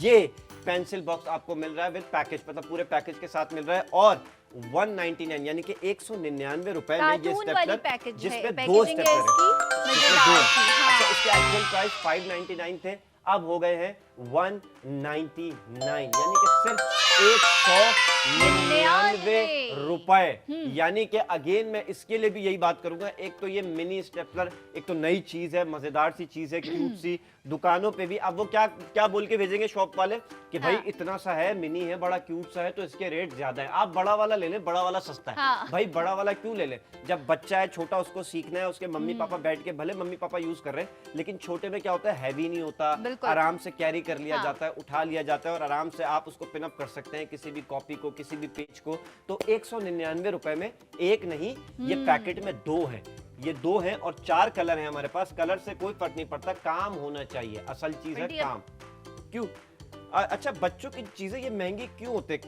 ये पेंसिल बॉक्स आपको मिल रहा है विद पैकेज, मतलब पूरे पैकेज के साथ मिल रहा है, और 199 यानी कि 199 रुपए में ये स्टेपलर, जिसपे 2 स्टेपलर है। अच्छा, इसके एक्चुअल प्राइस 599 थे, अब हो गए हैं 199, यानी कि सिर्फ 199 रुपए। यानी कि अगेन मैं इसके लिए भी यही बात करूंगा, एक तो ये मिनी स्टेपलर एक तो नई चीज है, मजेदार सी चीज है, क्यूट सी, दुकानों पे भी अब वो क्या बोल के भेजेंगे शॉप वाले कि भाई इतना सा है, मिनी है, बड़ा क्यूट सा है, तो इसके रेट ज्यादा है, आप बड़ा वाला ले लें, बड़ा वाला सस्ता है। भाई बड़ा वाला क्यों ले लें, जब बच्चा है छोटा, उसको सीखना है, उसके मम्मी पापा बैठ के, भले मम्मी पापा यूज कर रहे हैं, लेकिन छोटे में क्या होता है, हैवी नहीं होता, आराम से कैरी कर लिया जाता है, उठा लिया जाता है, और आराम से आप उसको पिन अप कर सकते हैं किसी भी कॉपी को, किसी भी पेज को। तो 199 रुपए में एक नहीं, ये पैकेट में 2 है, ये 2 हैं और 4 कलर हैं हमारे पास। कलर से कोई फर्क नहीं पड़ता, काम होना चाहिए, असल चीज है काम। क्यों? अच्छा, बच्चों की चीजें ये महंगी क्यों होते?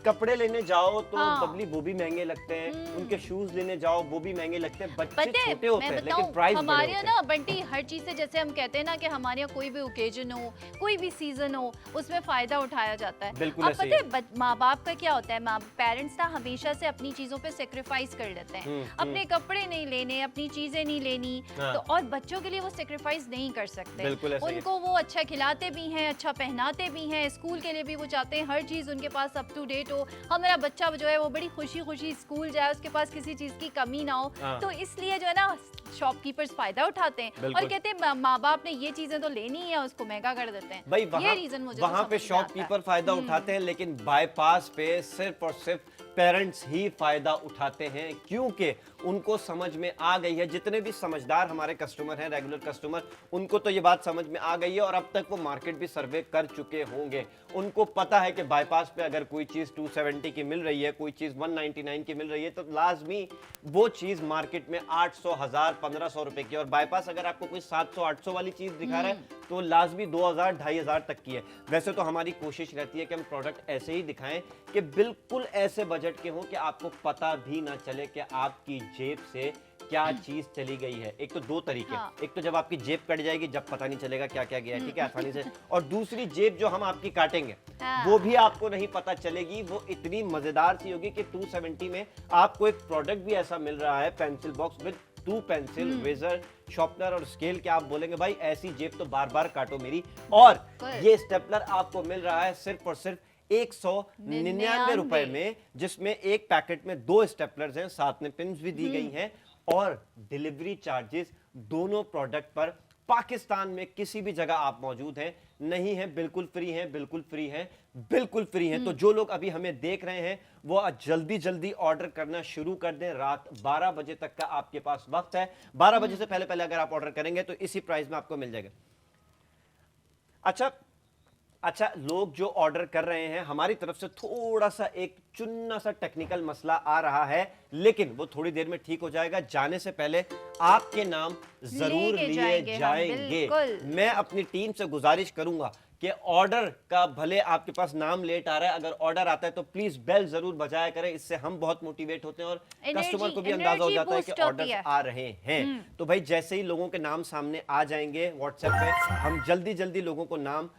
कपड़े लेने जाओ तो बबली वो भी महंगे लगते हैं, उनके शूज लेने जाओ वो भी महंगे लगते हैं, बच्चे छोटे होते हैं लेकिन प्राइस बड़े होते हैं। हमारे ना बंटी हर चीज से, जैसे हम कहते हैं ना कि हमारे यहाँ कोई भी ओकेजन हो, कोई भी सीजन हो, उसमें फायदा उठाया जाता है। बिल्कुल अब पता है माँ बाप का क्या होता है, पेरेंट्स ना हमेशा से अपनी चीजों पे सेक्रीफाइस कर लेते हैं, अपने कपड़े नहीं लेने, अपनी चीजें नहीं लेनी, तो और बच्चों के लिए वो सेक्रीफाइस नहीं कर सकते। उनको वो अच्छा खिलाते भी हैं, अच्छा पहनाते भी हैं, स्कूल के लिए भी वो चाहते हैं हर चीज उनके पास अप टू डेट हो, हमारा बच्चा जो है वो बड़ी खुशी स्कूल जाए, उसके पास किसी चीज की कमी ना हो। तो इसलिए जो है ना शॉपकीपर्स फायदा उठाते हैं और कहते हैं माँ बाप ने ये चीजें तो लेनी है, उसको महंगा कर देते हैं। भाई ये रीजन मुझे वहाँ पे शॉपकीपर फायदा उठाते हैं, लेकिन बाईपास पे सिर्फ और सिर्फ पेरेंट्स ही फायदा उठाते हैं, क्योंकि उनको समझ में आ गई है, जितने भी समझदार हमारे कस्टमर हैं, रेगुलर कस्टमर, उनको तो ये बात समझ में आ गई है, और अब तक वो मार्केट भी सर्वे कर चुके होंगे। उनको पता है कि बाईपास पे अगर कोई चीज 270 की मिल रही है, कोई चीज 199 की मिल रही है, तो लाजमी वो चीज मार्केट में 800, 1000, 1500 रुपए की, और बाईपास अगर आपको कोई 700, 800 वाली चीज दिखा रहा है तो लाजमी 2000 2500 तक की है। वैसे तो हमारी कोशिश रहती है कि हम प्रोडक्ट ऐसे ही दिखाएं कि बिल्कुल ऐसे बजट के हों कि आपको पता भी ना चले कि आपकी जेब से क्या चीज चली गई है। एक तो दो तरीके, हाँ। एक तो जब आपकी जेब कट जाएगी, जब पता नहीं चलेगा क्या क्या गया है, ठीक है, आसानी से। और दूसरी जेब जो हम आपकी काटेंगे, हाँ। वो भी आपको नहीं पता चलेगी। वो इतनी मजेदार सी होगी कि 270 में आपको एक प्रोडक्ट भी ऐसा मिल रहा है, pencil box with 2 pencil, razor, sharpener और स्केल, के आप बोलेंगे भाई ऐसी जेब तो बार बार काटो मेरी। और ये स्टेपलर आपको मिल रहा है सिर्फ और सिर्फ 199 रुपए में, जिसमें एक पैकेट में 2 स्टेपलर्स हैं, साथ में पिन्स भी दी गई हैं। और डिलीवरी चार्जेस दोनों प्रोडक्ट पर पाकिस्तान में किसी भी जगह आप मौजूद हैं नहीं है, बिल्कुल फ्री हैं, बिल्कुल फ्री हैं, बिल्कुल फ्री हैं। तो जो लोग अभी हमें देख रहे हैं वो जल्दी जल्दी ऑर्डर करना शुरू कर दें। रात 12 बजे तक का आपके पास वक्त है। 12 बजे से पहले पहले अगर आप ऑर्डर करेंगे तो इसी प्राइस में आपको मिल जाएगा। अच्छा, लोग जो ऑर्डर कर रहे हैं, हमारी तरफ से थोड़ा सा एक चुन्ना सा टेक्निकल मसला आ रहा है, लेकिन वो थोड़ी देर में ठीक हो जाएगा। जाने से पहले आपके नाम जरूर लिए जाएंगे। मैं अपनी टीम से गुजारिश करूंगा कि ऑर्डर का भले आपके पास नाम लेट आ रहा है, अगर ऑर्डर आता है तो प्लीज बेल जरूर बजाया करें। इससे हम बहुत मोटिवेट होते हैं और कस्टमर को भी अंदाजा हो जाता है कि ऑर्डर आ रहे हैं। तो भाई जैसे ही लोगों के नाम सामने आ जाएंगे व्हाट्सएप पे, हम जल्दी जल्दी लोगों के नाम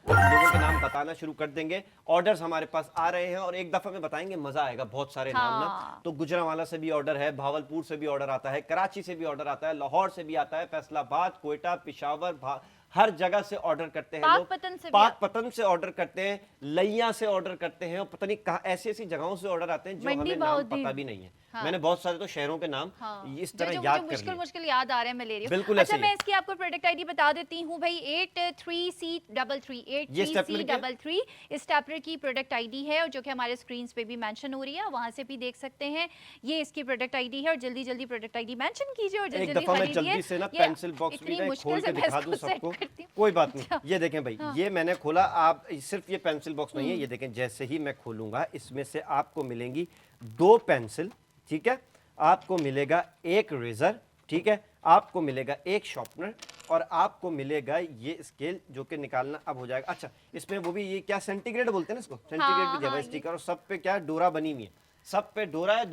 बताना शुरू कर देंगे। ऑर्डर्स हमारे पास आ रहे हैं और एक दफा में बताएंगे, मजा आएगा। बहुत सारे नाम ना, तो गुजरांवाला से भी ऑर्डर है, भावलपुर से भी ऑर्डर आता है, कराची से भी ऑर्डर आता है, लाहौर से भी आता है, फैसलाबाद, कोयटा, पिशावर, हर जगह से ऑर्डर करते हैं लोग। पाकपतन से ऑर्डर करते हैं, लैया से ऑर्डर करते हैं, और पता नहीं कहां ऐसी ऐसी जगहों से ऑर्डर आते हैं जो हमें नाम पता भी नहीं है। हाँ। मैंने बहुत सारे तो शहरों के नाम इस तरह याद कर लिए। मुश्किल याद आ रहे हैं, मैं ले रही हूं। बिल्कुल। अच्छा, मैं इसकी आपको प्रोडक्ट आईडी बता देती हूं भाई, 83C33 स्टेपलर की प्रोडक्ट आईडी है, और जो कि हमारे स्क्रीन पे भी मेंशन हो रही है, वहां से भी देख सकते हैं। ये इसकी प्रोडक्ट आईडी है, और जल्दी जल्दी प्रोडक्ट आईडी मेंशन कीजिए और जल्दी जल्दी से ना पेंसिल बॉक्स भी खोल के दिखा दूं सबको। कोई बात नहीं। ये देखें भाई, ये मैंने खोला। आप सिर्फ ये पेंसिल बॉक्स नहीं है, ये देखें, जैसे ही मैं खोलूंगा इसमें से आपको मिलेंगी 2 पेंसिल, ठीक है, आपको मिलेगा 1 रेजर, ठीक है, आपको मिलेगा 1 शॉर्पनर, और आपको मिलेगा ये स्केल जो कि निकालना अब हो जाएगा। अच्छा, इसमें वो भी, ये क्या सेंटीग्रेड बोलते हैं ना इसको, सेंटीग्रेड भी दिया हुआ स्टिकर, और सब पे क्या डोरा बनी हुई है, सब पे डोरा है,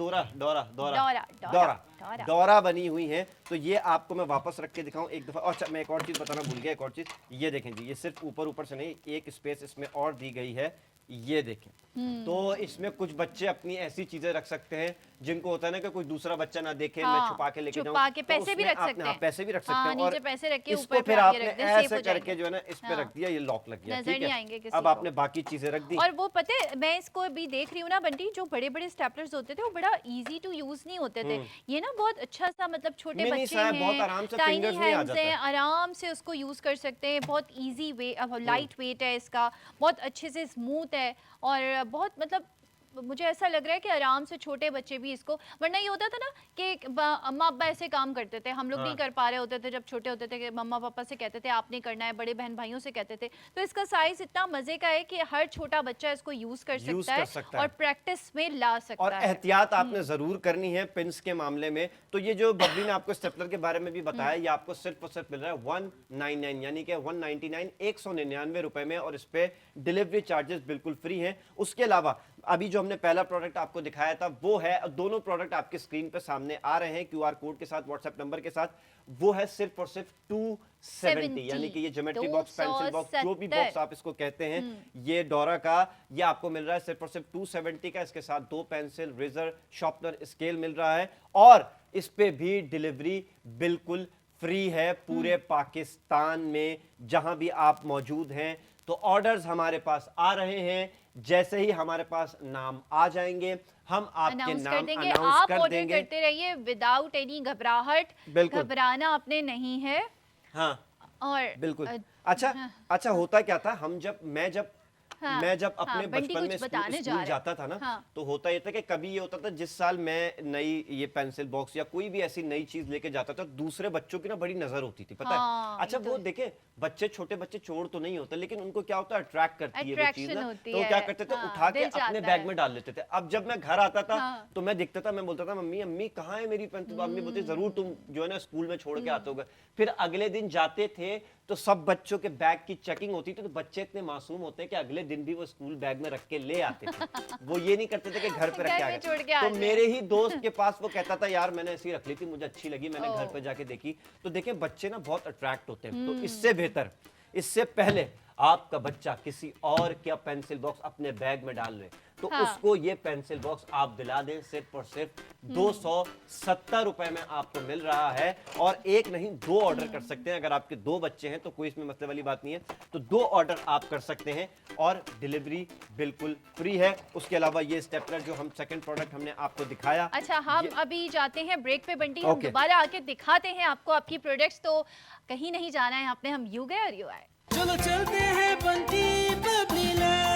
डोरा बनी हुई है। तो ये आपको मैं वापस रख के दिखाऊं एक दफा। अच्छा, मैं एक और चीज बताना भूल गया, एक और चीज, ये देखें जी, ये सिर्फ ऊपर से नहीं, एक स्पेस इसमें और दी गई है, ये देखें। तो इसमें कुछ बच्चे अपनी ऐसी चीजें रख सकते हैं जिनको होता है ना कि कोई दूसरा बच्चा ना देखे, मैं छुपा के लेके जाऊं, तो पैसे भी रख सकते हैं, पैसे भी रख सकते हैं, और पैसे रख के इसको फिर आपने ऐसे करके जो है ना इस पे रख दिया, ये लॉक लग गया, ठीक है। अब आपने बाकी चीजें रख दी। और वो पता है, मैं इसको भी देख रही हूँ ना बंटी, जो बड़े बड़े स्टेपलर्स होते थे वो बड़ा इजी टू यूज नहीं होते थे। ये ना बहुत अच्छा सा, मतलब छोटे बच्चे हैं, टाइनी हैंड्स हैं, आराम से उसको यूज कर सकते हैं। बहुत इजी वे, लाइट वेट है इसका, बहुत अच्छे से स्मूथ है, और बहुत, मतलब मुझे ऐसा लग रहा है कि आराम से छोटे बच्चे भी इसको, वरना ये होता था ना कि अम्मा अब्बा ऐसे काम करते थे, हम लोग नहीं कर पा रहे होते थे जब छोटे होते थे, कि मम्मा पापा से कहते थे आपने करना है, बड़े बहन भाइयों से कहते थे। तो इसका साइज इतना मजे का है कि हर छोटा बच्चा इसको यूज कर सकता है और प्रैक्टिस में ला सकता है। और एहतियात आपने जरूर करनी है पिन्स के मामले में। तो ये जो बबली ने आपको स्टेपलर के बारे में भी बताया, ये आपको सिर्फ और सिर्फ मिल रहा है 199, यानी कि 199, 199 रुपए में, और इस पे डिलीवरी चार्जेस बिल्कुल फ्री हैं। उसके अलावा अभी जो हमने पहला प्रोडक्ट आपको दिखाया था वो है, दोनों प्रोडक्ट आपके स्क्रीन पे सामने आ रहे हैं क्यूआर कोड के साथ, व्हाट्सएप नंबर के साथ। वो है सिर्फ और सिर्फ 270, यानी कि ये ज्योमेट्री बॉक्स, पेंसिल बॉक्स, जो भी बॉक्स आप इसको कहते हैं, ये डोरा का, ये आपको मिल रहा है सिर्फ और सिर्फ 270 का। इसके साथ 2 पेंसिल, रेजर, शॉर्पनर, स्केल मिल रहा है, और इस पे भी डिलीवरी बिल्कुल फ्री है पूरे पाकिस्तान में जहां भी आप मौजूद हैं। तो ऑर्डर्स हमारे पास आ रहे हैं, जैसे ही हमारे पास नाम आ जाएंगे हम आपके नाम अनाउंस कर देंगे। ऑर्डर करते रहिए विदाउट एनी घबराहट, घबराना आपने नहीं है। हाँ, और बिल्कुल। अच्छा, होता क्या था, मैं जब अपने बचपन में स्कूल जाता था ना, तो होता ये था कि कभी ये होता था, जिस साल मैं नई ये पेंसिल बॉक्स या कोई भी ऐसी नई चीज लेके जाता था, दूसरे बच्चों की ना बड़ी नजर होती थी, पता है। अच्छा, वो देखे बच्चे, छोटे बच्चे चोर तो नहीं होते, लेकिन उनको क्या होता है, अट्रैक्ट करती है वो चीज ना, तो क्या करते थे, उठा के अपने बैग में डाल लेते थे। अब जब मैं घर आता था तो मैं दिखता था, मैं बोलता था मम्मी अम्मी कहाँ है मेरी पेंसिल, अम्मी बोलती जरूर तुम जो है ना स्कूल में छोड़ के आते हो। फिर अगले दिन जाते थे तो सब बच्चों के बैग की चेकिंग होती थी, तो बच्चे इतने मासूम होते हैं कि अगले दिन भी वो स्कूल बैग में रख के ले आते थे। वो ये नहीं करते थे कि घर पे रख के आ गए। तो मेरे ही दोस्त के पास वो कहता था यार मैंने ऐसी रख ली थी, मुझे अच्छी लगी, मैंने घर पे जाके देखी। तो देखें बच्चे ना बहुत अट्रैक्ट होते हैं। तो इससे बेहतर, इससे पहले आपका बच्चा किसी और क्या पेंसिल बॉक्स अपने बैग में डाल ले, तो उसको ये पेंसिल बॉक्स आप दिला दें। सिर्फ और सिर्फ 270 रुपए में आपको मिल रहा है। और एक नहीं, 2 ऑर्डर कर सकते हैं। अगर आपके 2 बच्चे हैं तो कोई इसमें मसले वाली बात नहीं है, तो 2 ऑर्डर आप कर सकते हैं और डिलीवरी बिल्कुल फ्री है। उसके अलावा ये स्टेपलर जो हम सेकंड प्रोडक्ट हमने आपको दिखाया। अच्छा, हम अभी जाते हैं ब्रेक पे बंटी, हम दोबारा आके दिखाते हैं आपको आपकी प्रोडक्ट्स। तो कहीं नहीं जाना है आपने, हम यू गए और यू आए। चलो चलते हैं Bunty Babli land.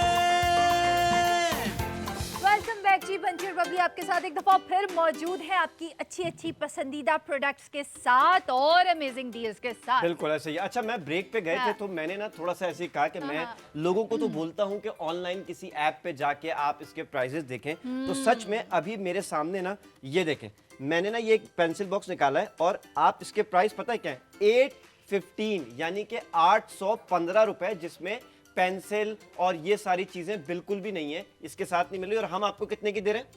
Welcome back जी, बंटी और बबली आपके साथ एक दफा फिर मौजूद है आपकी अच्छी पसंदीदा प्रोडक्ट्स के साथ और अमेजिंग डील्स के साथ। बिल्कुल ऐसे ही। अच्छा, मैं ब्रेक पे गए थे तो मैंने ना थोड़ा सा ऐसे कहा कि मैं लोगों को तो बोलता हूँ कि ऑनलाइन किसी ऐप पे जाके आप इसके प्राइजेस देखें। तो सच में अभी मेरे सामने ना ये देखें, मैंने ना ये एक पेंसिल बॉक्स निकाला है और आप इसके प्राइस पता है क्या है? 815 यानी कि 815 रुपए, जिसमें पेंसिल और ये सारी चीजें बिल्कुल भी नहीं है, इसके साथ नहीं मिल रही। और हम आपको कितने की दे रहे हैं?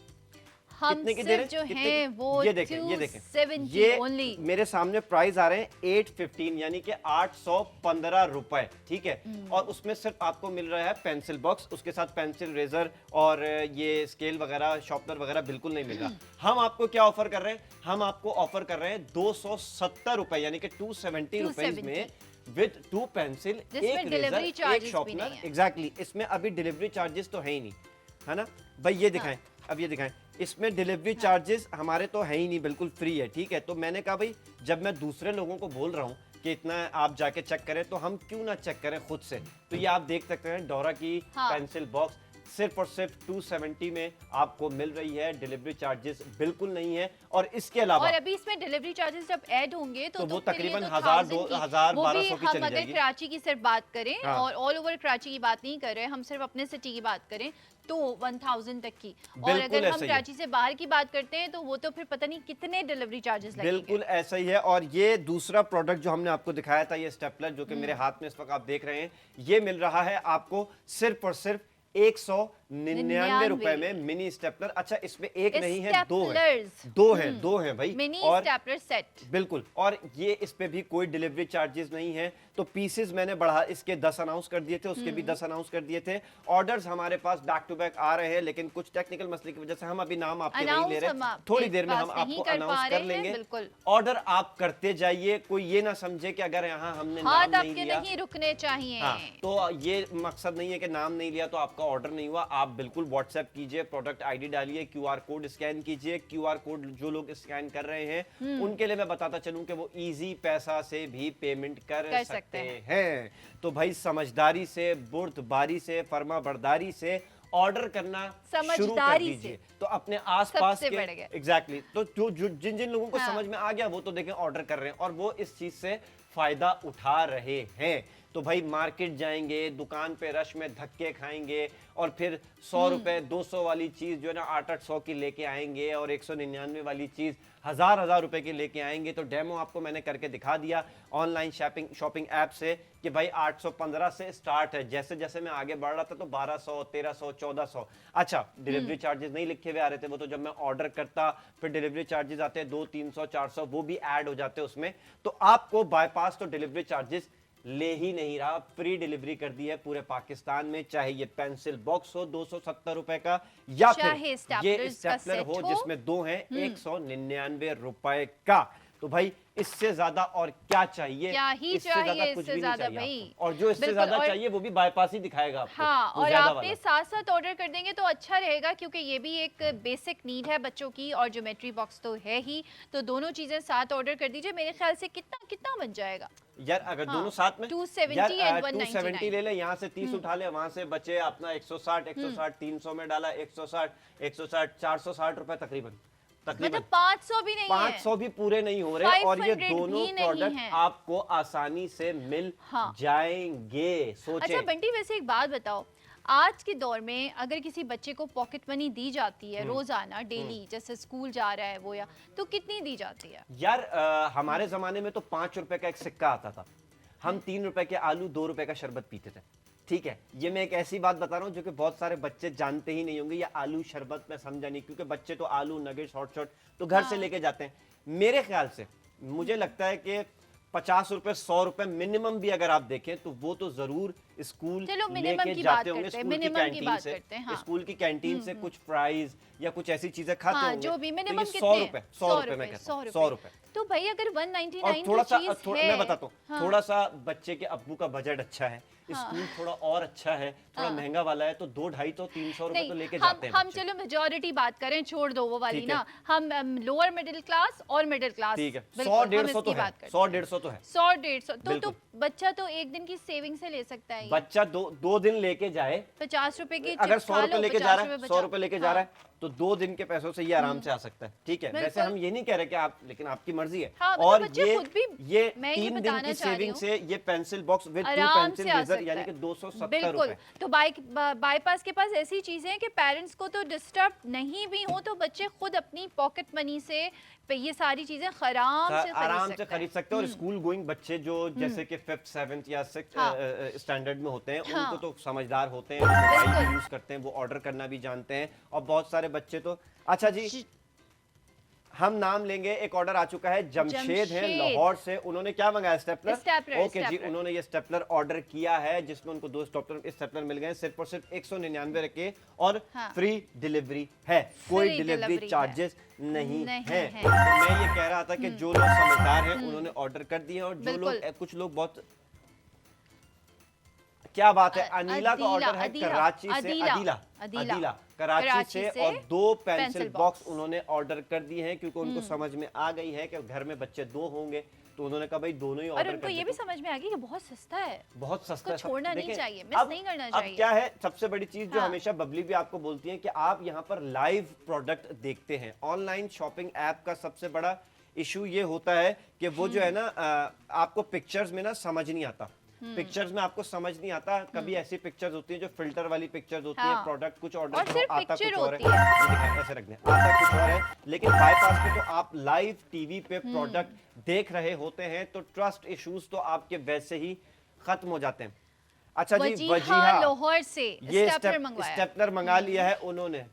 हम कितने की दे रहे जो हैं? हैं वो ये देखें, ये देखें, 270 ये only। मेरे सामने प्राइस आ रहे हैं 815 यानी कि 815 रुपए, ठीक है। और उसमें सिर्फ आपको मिल रहा है पेंसिल बॉक्स, उसके साथ पेंसिल, रेजर और ये स्केल वगैरह, शार्पनर वगैरह बिल्कुल नहीं मिल रहा। हम आपको क्या ऑफर कर रहे हैं? हम आपको ऑफर कर रहे हैं 270 रुपए यानी कि 270 रुपीज में विद 2 पेंसिल, एक रेजर, एक शार्पनर। एग्जैक्टली, इसमें अभी डिलीवरी चार्जेस तो है ही नहीं, है ना भाई? ये दिखाएं, अब ये दिखाएं, इसमें डिलीवरी चार्जेस हमारे तो है ही नहीं, बिल्कुल फ्री है, ठीक है। तो मैंने कहा भाई जब मैं दूसरे लोगों को बोल रहा हूँ कि इतना आप जाके चेक करें, तो हम क्यों ना चेक करें खुद से। तो ये आप देख सकते हैं डोरा की पेंसिल बॉक्स सिर्फ और सिर्फ 270 में आपको मिल रही है। डिलीवरी चार्जेस बिल्कुल नहीं है। और इसके अलावा और अभी इसमें डिलीवरी चार्जेस जब ऐड होंगे तो वो तकरीबन तो 1000-1200 की चली अगर जाएगी। कराची की सिर्फ बात करें और ऑल ओवर कराची की बात नहीं कर रहे, हम सिर्फ अपने सिटी की बात करें तो 1000 तक की। और अगर हम कराची से बाहर की बात करते हैं तो वो तो फिर पता नहीं कितने डिलीवरी चार्जेस लगेंगे। बिल्कुल ऐसा ही है। और ये दूसरा प्रोडक्ट जो हमने आपको दिखाया था, ये स्टेपलर जो कि मेरे हाथ में इस वक्त आप देख रहे हैं, ये मिल रहा है आपको सिर्फ और सिर्फ 199 रुपए में मिनी स्टेपलर। अच्छा, इसमें एक नहीं है, दो है भाई, मिनी और स्टेपलर सेट। बिल्कुल। और ये इस पे भी कोई डिलीवरी चार्जेस नहीं है। तो पीसेस मैंने बढ़ा, इसके 10 अनाउंस कर दिए थे, उसके भी 10 अनाउंस कर दिए थे। ऑर्डर्स हमारे पास बैक टू बैक आ रहे हैं, लेकिन कुछ टेक्निकल मसले की वजह से हम अभी नाम आपके नहीं ले रहे। थोड़ी देर में हम आपको अनाउंस कर लेंगे। ऑर्डर आप करते जाइए, कोई ये ना समझे कि अगर यहाँ हमने नाम नहीं लिया, नहीं रुकने चाहिए। तो ये मकसद नहीं है कि नाम नहीं लिया तो आपका ऑर्डर नहीं हुआ। आप बिल्कुल व्हाट्सएप कीजिए, प्रोडक्ट आईडी डालिए, क्यूआर कोड स्कैन कीजिए। क्यूआर कोड जो लोग स्कैन कर रहे हैं उनके लिए मैं बताता चलूं कि वो इजी पैसा से भी पेमेंट कर सकते हैं। तो भाई समझदारी से, बुर्दबारी से, फर्मा बरदारी से ऑर्डर करना शुरू कर दीजिए। तो अपने आसपास के एग्जैक्टली तो जो जिन जिन लोगों को समझ में आ गया वो तो देखें ऑर्डर कर रहे हैं और वो इस चीज से फायदा उठा रहे हैं। तो भाई मार्केट जाएंगे, दुकान पे रश में धक्के खाएंगे और फिर 100 रुपए 200 वाली चीज जो है ना 800 की लेके आएंगे और 199 वाली चीज 1000 रुपए की लेके आएंगे। तो डेमो आपको मैंने करके दिखा दिया ऑनलाइन शॉपिंग ऐप से कि भाई 815 से स्टार्ट है। जैसे जैसे मैं आगे बढ़ रहा था तो 1200, 1300, 1400। अच्छा, डिलीवरी चार्जेस नहीं लिखे हुए आ रहे थे, वो तो जब मैं ऑर्डर करता फिर डिलीवरी चार्जेस आते हैं 200, 300, 400, वो भी ऐड हो जाते हैं उसमें। तो आपको बाईपास तो डिलीवरी चार्जेस ले ही नहीं रहा, फ्री डिलीवरी कर दी है पूरे पाकिस्तान में। चाहे ये पेंसिल बॉक्स हो 270 रुपए का या फिर ये स्टेपलर हो जिसमें 2 हैं 199 रुपए का। तो भाई इससे ज्यादा और क्या चाहिए? इससे ज्यादा कुछ भी नहीं चाहिए। और जो इससे ज्यादा चाहिए वो भी बाईपास ही दिखाएगा आपको। हाँ, और आपने साथ साथ ऑर्डर कर देंगे तो अच्छा रहेगा, क्योंकि ये भी एक बेसिक नीड है बच्चों की और ज्योमेट्री बॉक्स तो है ही। तो दोनों चीजें साथ ऑर्डर कर दीजिए। मेरे ख्याल से कितना बन जाएगा यार अगर दोनों साथ में 270 एंड 270 ले ले, यहाँ से 30 उठा ले, वहां से बचे अपना 160, 300 में डाला 160, 460 रुपए तकरीबन। मतलब 500 भी नहीं 500 भी पूरे नहीं हो रहे। और ये दोनों प्रोडक्ट आपको आसानी से मिल जाएंगे। सोचें। अच्छा बंटी, वैसे एक बात बताओ, आज के दौर में अगर किसी बच्चे को पॉकेट मनी दी जाती है रोजाना डेली, जैसे स्कूल जा रहा है वो, या तो कितनी दी जाती है? यार हमारे जमाने में तो 5 रुपए का एक सिक्का आता था। हम 3 रुपए के आलू 2 रुपए का शरबत पीते थे, ठीक है। ये मैं एक ऐसी बात बता रहा हूँ जो कि बहुत सारे बच्चे जानते ही नहीं होंगे, या आलू शरबत में समझा नहीं, क्योंकि बच्चे तो आलू नगेट्स हॉट शॉट तो घर से लेके जाते हैं। मेरे ख्याल से मुझे लगता है कि 50 रुपए 100 रुपए मिनिमम भी अगर आप देखें तो वो तो जरूर स्कूल चलो मिनिमम लेके की जाते बात होंगे, करते हैं, स्कूल की मिनिमम की कैंटीन बात से, करते हैं, हाँ। स्कूल की कैंटीन से कुछ फ्राइज या कुछ ऐसी चीजें खाते हाँ, होंगे, जो भी तो मिनिमम ये कितने 100 हैं? रुपए 100 रुपए मैं कहता हूँ, 100 रुपए। तो भाई अगर और 199 थोड़ा जो सा चीज है, मैं बताता हूँ, हाँ। थोड़ा सा बच्चे के अब्बू का बजट अच्छा है, स्कूल थोड़ा और अच्छा है, थोड़ा महंगा वाला है, तो 200, 250, 300 रुपए तो लेके जाते हैं हम बच्चे। चलो मेजोरिटी बात करें, छोड़ दो वो वाली ठीक है। ना, हम लोअर मिडिल क्लास और मिडिल क्लास, ठीक है, बिल्कुल, 100 हम 150 तो इसकी है, बात करते 100 हैं। 150 तो है। 100 150 तो बिल्कुल। बच्चा तो एक दिन की सेविंग से ले सकता है ये। बच्चा दो दिन लेके जाए, 50 रुपए की अगर चिप्स 100 खा रुपए लो, लेके 50 जा रहा है, रुपए 100 रुपए लेके जा हाँ। रहा है, तो 2 दिन के पैसों से ये आराम से आ सकता है, ठीक है। वैसे बिल्कुल। हम ये नहीं कह रहे कि आप, लेकिन आपकी मर्जी है। हाँ, मतलब और बच्चे खुद भी, ये मैं ये 3 दिन बताना की चाह रही सेविंग हूँ, से ये पेंसिल बॉक्स विद 2 आराम पेंसिल से आ रेजर सकता यानी है। कि 270 बिल्कुल। रुपए। तो बाईपास के पास ऐसी चीजें हैं कि पेरेंट्स को तो डिस्टर्ब नहीं भी हो तो बच्चे खुद अपनी पॉकेट मनी से ये सारी चीजें आराम से खरीद सकते हैं। और स्कूल गोइंग बच्चे जो जैसे कि 5th 7th या 6th स्टैंडर्ड में होते हैं, हाँ। उनको तो समझदार होते हैं, मोबाइल यूज करते हैं, वो ऑर्डर करना भी जानते हैं। और बहुत सारे बच्चे तो, अच्छा जी हम नाम लेंगे, एक ऑर्डर आ चुका है, जमशेद है लाहौर से, उन्होंने क्या मंगाया? स्टेपलर। ओके जी, उन्होंने ये स्टेपलर ऑर्डर किया है जिसमें उनको 2 स्टेपलर मिल गए, सिर्फ और सिर्फ 199 रखे और फ्री डिलीवरी है, कोई डिलीवरी चार्जेस नहीं है। तो मैं ये कह रहा था कि जो लोग समझदार हैं उन्होंने ऑर्डर कर दिए, और जो लोग, कुछ लोग बहुत, क्या बात है, अनीला का ऑर्डर है कराची से, अदीला कराची से, और 2 पेंसिल बॉक्स उन्होंने ऑर्डर कर दिए हैं, क्योंकि उनको समझ में आ गई है कि घर में बच्चे 2 होंगे, तो उन्होंने कहा भाई दोनों ही ऑर्डर कर देते हैं। और उनको ये भी समझ में आ गई कि बहुत सस्ता है, बहुत सस्ता है, छोड़ना नहीं चाहिए, मिस नहीं करना चाहिए। अब क्या है सबसे बड़ी चीज जो हमेशा बबली भी आपको बोलती है कि आप यहाँ पर लाइव प्रोडक्ट देखते हैं। ऑनलाइन शॉपिंग ऐप का सबसे बड़ा इशू ये होता है कि वो जो है ना, आपको पिक्चर्स में ना समझ नहीं आता, पिक्चर्स में आपको समझ नहीं आता। कभी ऐसी पिक्चर्स होती हैं जो फिल्टर वाली पिक्चर्स होती हैं, प्रोडक्ट कुछ ऑर्डर और सिर्फ आता पिक्चर कुछ और होती है, ऐसे रखने आता कुछ और है, लेकिन बाईपास पे तो आप लाइव टीवी पे प्रोडक्ट देख रहे होते हैं, तो ट्रस्ट इश्यूज तो आपके वैसे ही खत्म हो जाते हैं। अच्छा जी, वजीहा लाहौर से ये स्टेपलर मंगा लिया है उन्होंने।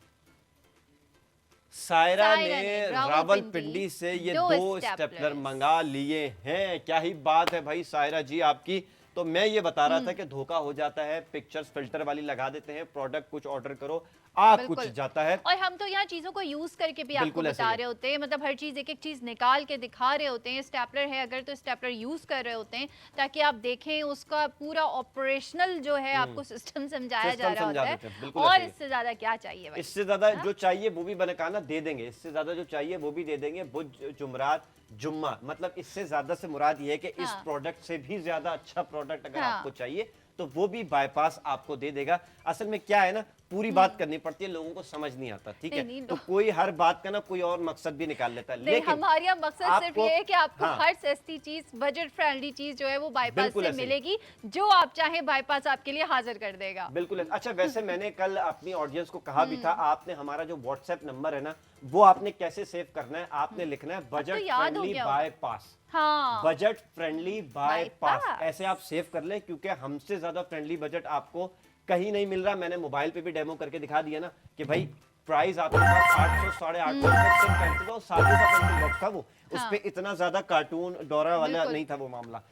सायरा ने रावलपिंडी से ये 2 स्टेपलर मंगा लिए हैं। क्या ही बात है भाई सायरा जी आपकी। तो मैं ये बता रहा था कि धोखा हो जाता है, पिक्चर्स फिल्टर वाली लगा देते हैं, प्रोडक्ट कुछ ऑर्डर करो, आप कुछ जाता है। और हम तो यहाँ चीजों को यूज करके भी आपको बता रहे होते हैं, मतलब हर चीज एक एक चीज निकाल के दिखा रहे होते हैं। स्टेपलर है अगर तो स्टेपलर यूज कर रहे होते हैं ताकि आप देखें उसका पूरा ऑपरेशनल जो है आपको सिस्टम समझाया जा रहा होता है। और इससे ज्यादा क्या चाहिए भाई? इससे ज्यादा जो चाहिए वो भी बनकाना दे देंगे, इससे ज्यादा जो चाहिए वो भी दे देंगे। बुध जुमरात जुम्मा, मतलब इससे ज्यादा से मुराद ये है कि इस प्रोडक्ट से भी ज्यादा अच्छा प्रोडक्ट अगर आपको चाहिए तो वो भी बाईपास आपको दे देगा। असल में क्या है ना, पूरी बात करनी पड़ती है, लोगों को समझ नहीं आता, ठीक है। तो कोई हर बात का ना कोई और मकसद भी निकाल लेता है, लेकिन हमारा मकसद सिर्फ ये है कि आपको हर सस्ती चीज, बजट फ्रेंडली चीज जो है वो बाईपास से मिलेगी, जो आप चाहे बाईपास आपके लिए हाजिर कर देगा। बिल्कुल। अच्छा वैसे मैंने कल अपनी ऑडियंस को कहा भी था, आपने हमारा जो व्हाट्सएप नंबर है ना, वो आपने कैसे सेव करना है, आपने लिखना है बजट फ्रेंडली बाईपास। हाँ, बजट फ्रेंडली बाईपास, ऐसे आप सेव कर ले, क्योंकि हमसे ज्यादा फ्रेंडली बजट आपको कहीं नहीं मिल रहा। मैंने मोबाइल पे भी डेमो करके दिखा दिया ना कि भाई प्राइस आपके पास 800 850 पेंसिल और सादे सा पेंसिल बॉक्स था वो, उस पे इतना ज्यादा कार्टून डोरा वाला नहीं था वो मामला।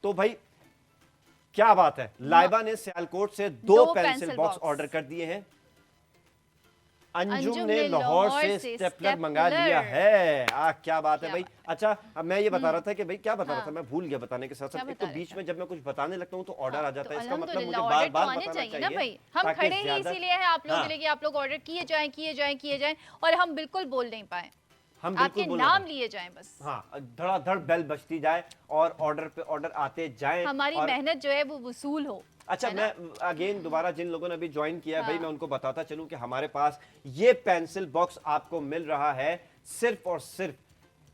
तो भाई क्या बात है, लाइबा ने सियालकोट से 2 पेंसिल बॉक्स ऑर्डर कर दिए हैं। अंजुम ने लाहौर से स्टेपलर मंगा लिया है। क्या बात है भाई। अच्छा अब मैं ये बता रहा था कि भाई क्या बता रहा था, मैं भूल गया बताने के साथ साथ। एक तो बीच में जब मैं कुछ बताने लगता हूँ तो ऑर्डर आ जाता है, इसका मतलब मुझे बार बार बताना चाहिए ना भाई। हम खड़े ही इसीलिए हैं आप लोगों के लिए कि आप लोग ऑर्डर किए जाएं और हम बिल्कुल बोल नहीं पाए, हम आपके नाम लिए जाएं बस। हाँ, धड़ाधड़ बेल बजती जाए और ऑर्डर पे ऑर्डर आते जाएं, हमारी मेहनत जो है वो वसूल हो। अच्छा मैं अगेन दोबारा जिन लोगों ने अभी ज्वाइन किया है भाई, मैं उनको बताता चलूं कि हमारे पास ये पेंसिल बॉक्स आपको मिल रहा है सिर्फ और सिर्फ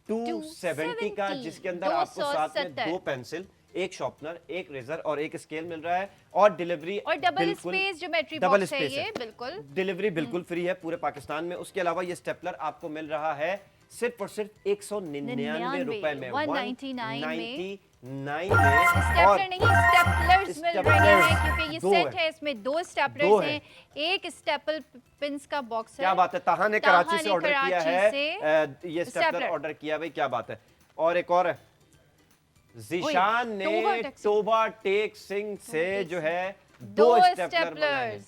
270 का, जिसके अंदर आपको साथ में 2 पेंसिल, एक शॉर्पनर, एक रेजर और एक स्केल मिल रहा है, और डिलीवरी और डबल स्पेस ज्योमेट्री बॉक्स है ये, बिल्कुल डिलीवरी बिल्कुल फ्री है पूरे पाकिस्तान में। उसके अलावा ये स्टेपलर आपको मिल रहा है सिर्फ और सिर्फ 199 रुपए में, 199 199 में। स्टेपलर और नहीं, स्टेपलर्स मिल रहे हैं क्योंकि ये दो सेट है। है, इसमें 2 दो स्टेपलर्स है। हैं, एक स्टेपल पिंस का बॉक्स है। क्या बात है, ताहा ने ताहा कराची से ने ऑर्डर किया कराची है, से ये स्टेपलर स्टेपलर। ऑर्डर किया भाई, क्या बात है। और एक और है, जीशान ने टोबा टेक सिंह से जो है 2 स्टेपलर मंगाए हैं।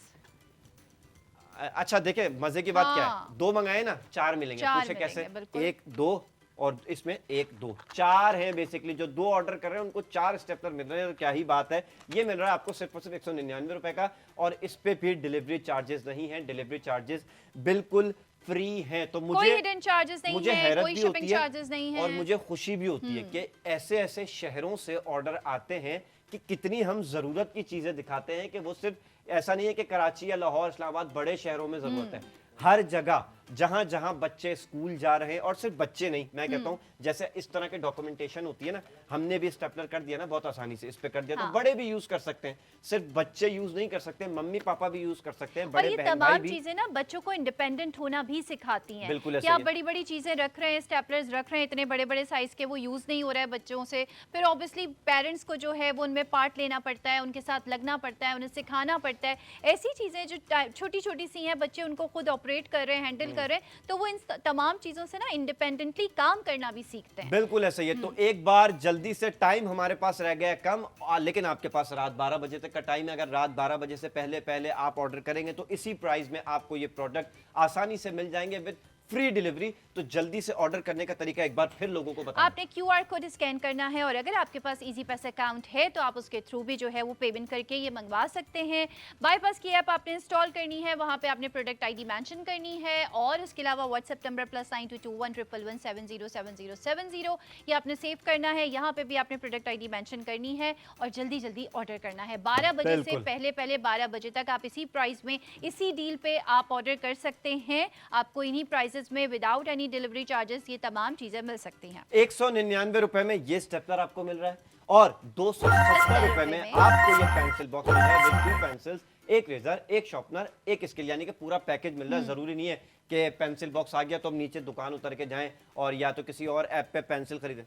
अच्छा देखे मजे की बात क्या हाँ। है, 2 मंगाए ना 4 मिलेंगे। 4 पूछे कैसे, मिलेंगे, बिल्कुल। 1 2 और इसमें 1 2 4 है बेसिकली। जो 2 ऑर्डर कर रहे हैं उनको 4 स्टेपलर मिल रहे हैं, तो क्या ही बात है। ये मिल रहा है आपको सिर्फ और सिर्फ 199 रुपए का, और इस पे भी डिलीवरी चार्जेस नहीं है, डिलीवरी चार्जेस बिल्कुल फ्री हैं। तो मुझे कोई हिडन चार्जेस नहीं मुझे है, हैरत कोई भी शिपिंग होती है चार्जेस नहीं है। और मुझे खुशी भी होती है कि ऐसे ऐसे शहरों से ऑर्डर आते हैं कि कितनी हम जरूरत की चीजें दिखाते हैं, कि वो सिर्फ ऐसा नहीं है कि कराची या लाहौर इस्लामाबाद बड़े शहरों में जरूरत है। हर जगह जहां जहां बच्चे स्कूल जा रहे हैं, और सिर्फ बच्चे नहीं, मैं कहता हूं जैसे इस तरह के डॉक्यूमेंटेशन होती है ना, हमने भी स्टेपलर कर दिया ना बहुत आसानी से, इस पे कर दिया हाँ। तो बड़े भी यूज कर सकते हैं। सिर्फ बच्चे यूज नहीं कर सकते, मम्मी पापा भी यूज कर सकते हैं, और बड़े ये बहन भाई तमाम भी। चीजें ना बच्चों को इंडिपेंडेंट होना भी सिखाती हैं। बिल्कुल ऐसे कि आप ही है। बड़ी बड़ी चीजें रख रहे हैं, स्टेपलर्स रख रहे हैं इतने बड़े बड़े साइज के, वो यूज नहीं हो रहा है बच्चों से, फिर ऑब्वियसली पेरेंट्स को जो है वो उनमें पार्ट लेना पड़ता है, उनके साथ लगना पड़ता है, उन्हें सिखाना पड़ता है। ऐसी चीजें जो छोटी छोटी सी हैं, बच्चे उनको खुद ऑपरेट कर रहे हैं, हैंडल कर रहे हैं, तो वो इन तमाम चीजों से ना इंडिपेंडेंटली काम करना भी सीखते हैं। बिल्कुल ऐसा ही है। तो एक बार जल्दी से, टाइम हमारे पास रह गया है कम, लेकिन आपके पास रात 12 बजे तक का टाइम है। अगर रात 12 बजे से पहले पहले आप ऑर्डर करेंगे तो इसी प्राइस में आपको ये प्रोडक्ट आसानी से मिल जाएंगे विद फ्री डिलीवरी। तो जल्दी से ऑर्डर करने का तरीका एक बार फिर लोगों को बताएं। आपने QR कोड स्कैन करना है, और अगर आपके पास इजी पैसा अकाउंट है तो आप उसके थ्रू भी जो है वो पेमेंट करके ये मंगवा सकते हैं। बाईपास की ऐप आपने इंस्टॉल करनी है, वहाँ पे आपने प्रोडक्ट ID मेंशन करनी है, और इसके अलावा व्हाट्सएप नंबर +922111707070 ये आपने सेव करना है। यहाँ पे भी आपने प्रोडक्ट ID मेंशन करनी है और जल्दी जल्दी ऑर्डर करना है। 12 बजे से बिल्कुल। पहले 12 बजे तक आप इसी प्राइस में, इसी डील पे आप ऑर्डर कर सकते हैं। आपको इन्हीं प्राइसेस में विदाउट एनी डिलीवरी चार्जेस ये तमाम चीजें मिल सकती हैं। 199 रुपए में ये स्टेपलर आपको मिल रहा है, और 270 रुपए में आपको ये पेंसिल बॉक्स मिल रहा है विद 2 पेंसिल्स, एक रेजर, एक शार्पनर, एक स्केल, यानी कि पूरा पैकेज मिल रहा है। जरूरी नहीं है कि पेंसिल बॉक्स आ गया तो हम नीचे दुकान उतर के जाएं और या तो किसी और ऐप पे पेंसिल खरीदें।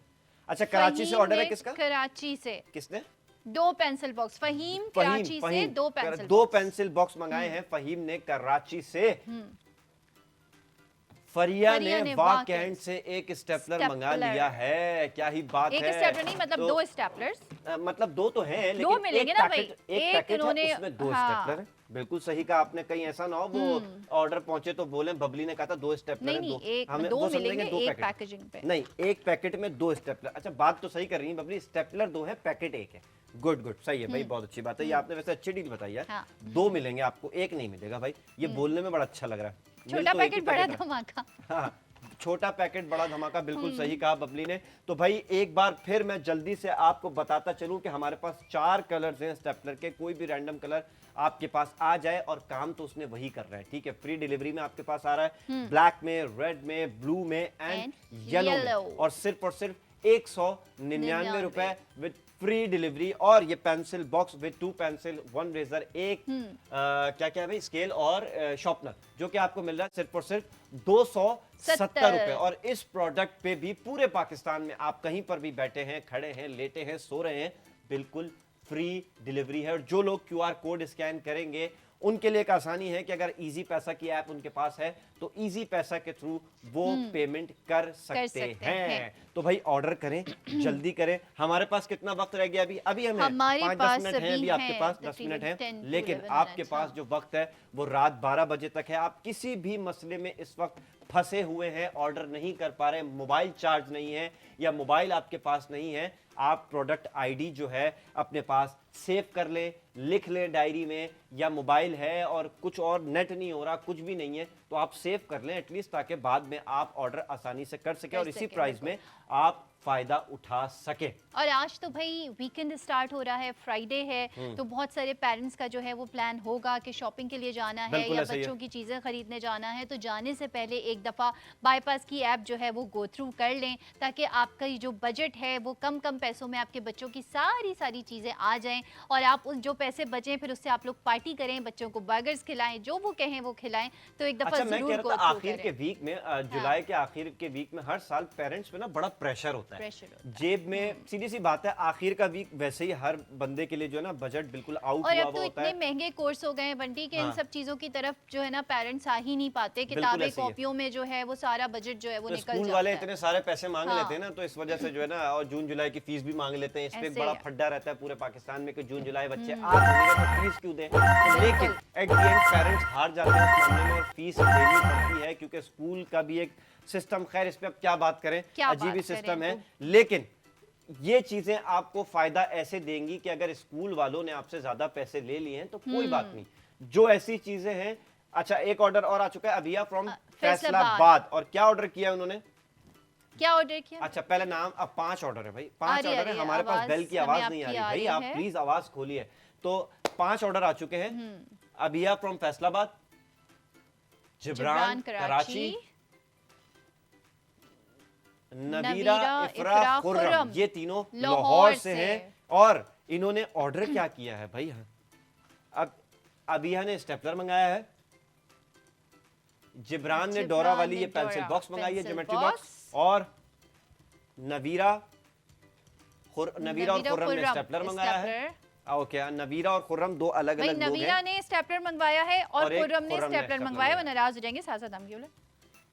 अच्छा, कराची से ऑर्डर है किसका? कराची से किसने? 2 पेंसिल बॉक्स, फहीम कराची से 2 पेंसिल 2 पेंसिल बॉक्स मंगाए हैं फहीम ने कराची से। फरिया ने वाकैंड से एक स्टेपलर मंगा लिया है। क्या ही बात है। एक स्टेपलर नहीं, मतलब 2 स्टेपलर्स। मतलब 2 तो हैं, दो लेकिन मिलेंगे एक ना पैकेट, भाई। एक पैकेट इन्होंने, है, उसमें 2 हाँ। स्टेपलर है। बिल्कुल सही कहा आपने, कहीं ऐसा ना हो वो ऑर्डर पहुंचे तो बोले बबली ने कहा था 2 स्टेपलर नहीं हैं, नहीं, एक हमें 2 वो समझेंगे मिलेंगे 2 एक पैकेट। पैकेजिंग पे। नहीं, एक पैकेट में 2 स्टेपलर। अच्छा, बात तो सही कर रही है बबली, स्टेपलर 2 है, पैकेट 1 है। गुड गुड, सही है भाई, बहुत अच्छी बात है। ये आपने वैसे अच्छी डील बताई है। हाँ। 2 मिलेंगे आपको, 1 नहीं मिलेगा भाई। ये बोलने में बड़ा अच्छा लग रहा है। मिल छोटा तो एक ही पैकेट बड़ा पैकेट रहा। धमाका। हाँ, छोटा पैकेट बड़ा धमाका, बिल्कुल सही कहा बबली ने। तो भाई एक बार फिर मैं जल्दी से आपको बताता चलूं कि हमारे पास 4 कलर्स हैं स्टेपलर के। कोई भी रैंडम कलर आपके पास आ जाए और काम तो उसने वही कर रहा है, ठीक है। फ्री डिलीवरी में आपके पास आ रहा है, ब्लैक में, रेड में, ब्लू में एंड येलो में, yellow। और सिर्फ 199 रुपए विद फ्री डिलीवरी। और ये pencil box with 2 pencil, 1 razor, एक क्या क्या है भाई, स्केल और शार्पनर, जो कि आपको मिल रहा है सिर्फ और सिर्फ 270 रुपए। और इस प्रोडक्ट पे भी पूरे पाकिस्तान में आप कहीं पर भी बैठे हैं, खड़े हैं, लेटे हैं, सो रहे हैं, बिल्कुल फ्री डिलीवरी है। और जो लोग QR कोड स्कैन करेंगे उनके लिए एक आसानी है कि अगर इजी पैसा की ऐप उनके पास है तो इजी पैसा के थ्रू वो पेमेंट कर सकते हैं। तो भाई ऑर्डर करें, जल्दी करें। हमारे पास कितना वक्त रह गया अभी? अभी हमें हमारे 5-10 पास मिनट है, अभी आपके पास 10 मिनट है, 10 to लेकिन 11 आपके minutes, पास हाँ। जो वक्त है वो रात 12 बजे तक है। आप किसी भी मसले में इस वक्त फंसे हुए हैं, ऑर्डर नहीं कर पा रहे, मोबाइल चार्ज नहीं है या मोबाइल आपके पास नहीं है, आप प्रोडक्ट ID जो है अपने पास सेव कर ले, लिख ले डायरी में, या मोबाइल है और कुछ और नेट नहीं हो रहा, कुछ भी नहीं है, तो आप सेव कर लें एटलीस्ट, ताकि बाद में आप ऑर्डर आसानी से कर सकें और इसी प्राइस में आप फायदा उठा सके। और आज तो भाई वीकेंड स्टार्ट हो रहा है, फ्राइडे है, तो बहुत सारे पेरेंट्स का जो है वो प्लान होगा कि शॉपिंग के लिए जाना है बिल्कुल या ऐसा ही है। बच्चों की चीज़ें खरीदने जाना है। तो जाने से पहले एक दफ़ा बाईपास की ऐप जो है वो गो थ्रू कर लें, ताकि आपका जो बजट है वो कम कम पैसों में आपके बच्चों की सारी चीज़ें आ जाएं और आप उन जो पैसे बचें फिर उससे आप लोग पार्टी करें, बच्चों को बर्गर्स खिलाएं, जो वो कहें वो खिलाएं। तो एक दफ़ा अच्छा, मैं कह ज़रूर रहा गो था थ्रू आखिर के करें। वीक में जुलाई के आखिर के वीक में हर साल पेरेंट्स पे ना बड़ा प्रेशर होता है। प्रेशर होता है। जेब में सीधी सी बात है, आखिर का वीक वैसे ही हर बंदे के लिए जो है ना बजट बिल्कुल आउट और हुआ अब हुआ तो होता इतने है। महंगे कोर्स हो गए हैं बंटी के, इन हाँ। सब चीजों की तरफ जो है ना पेरेंट्स आ ही नहीं पाते। बिल्कुल किताबें ऐसे ही है। कॉपियों में जो है वो सारा बजट जो है वो तो निकल स्कूल जाता वाले है। इतने सारे पैसे मांग हाँ। लेते हैं ना, तो इस वजह से जो है ना, और जून जुलाई की फीस भी मांग लेते हैं। इस पे एक ऐसे बड़ा ही है। फड्डा रहता है पूरे पाकिस्तान में कि जून जुलाई बच्चे आ जाएंगे तो फीस क्यों दें। तो लेकिन एट द एंड पेरेंट्स हार जाते हैं उस मामले में और फीस देनी पड़ती है, क्योंकि स्कूल का भी एक सिस्टम, खैर इस पे अब क्या बात करें, क्या अजीब ही बात करें, सिस्टम है। तो- लेकिन ये चीजें आपको फायदा ऐसे देंगी कि अगर स्कूल वालों ने आपसे ज्यादा पैसे ले लिए हैं तो कोई बात नहीं, जो ऐसी चीजें हैं। अच्छा, एक ऑर्डर और आ चुका है, अबिया फ्रॉम फैसलाबाद। और क्या ऑर्डर किया है उन्होंने? क्या ऑर्डर किया? अच्छा, पहले नाम, अब 5 ऑर्डर है भाई, 5 आ ऑर्डर रही है। है, हमारे पास आवाज बेल की हमें आवाज नहीं आ आपकी रही आ भाई, रही आप है। प्लीज आवाज खोलिए। तो 5 ऑर्डर आ चुके हैं। अबिया फ्रॉम फैसलाबाद, जिब्रान कराची, नबीरा इफ्रा खुर्रम, ये तीनों लाहौर से हैं। और इन्होंने ऑर्डर क्या किया है भाई? अब अबिया ने स्टेपलर मंगाया है, जिब्रान ने डोरा वाली ये पेंसिल बॉक्स मंगाई है, ज्योमेट्री बॉक्स, और नबीरा और खुर्रम ने स्टेपलर मंगाया है। ओके, नबीरा और खुर्रम दो अलग भाई अलग लोग नबीरा हैं। ने स्टेपलर मंगवाया है और और एक खुर्रम ने खुर्रम ने स्टेपलर स्टेपलर मंगवाया, वो मंगाया। नाराज हो जाएंगे। साथ साथ हम क्यों बोले?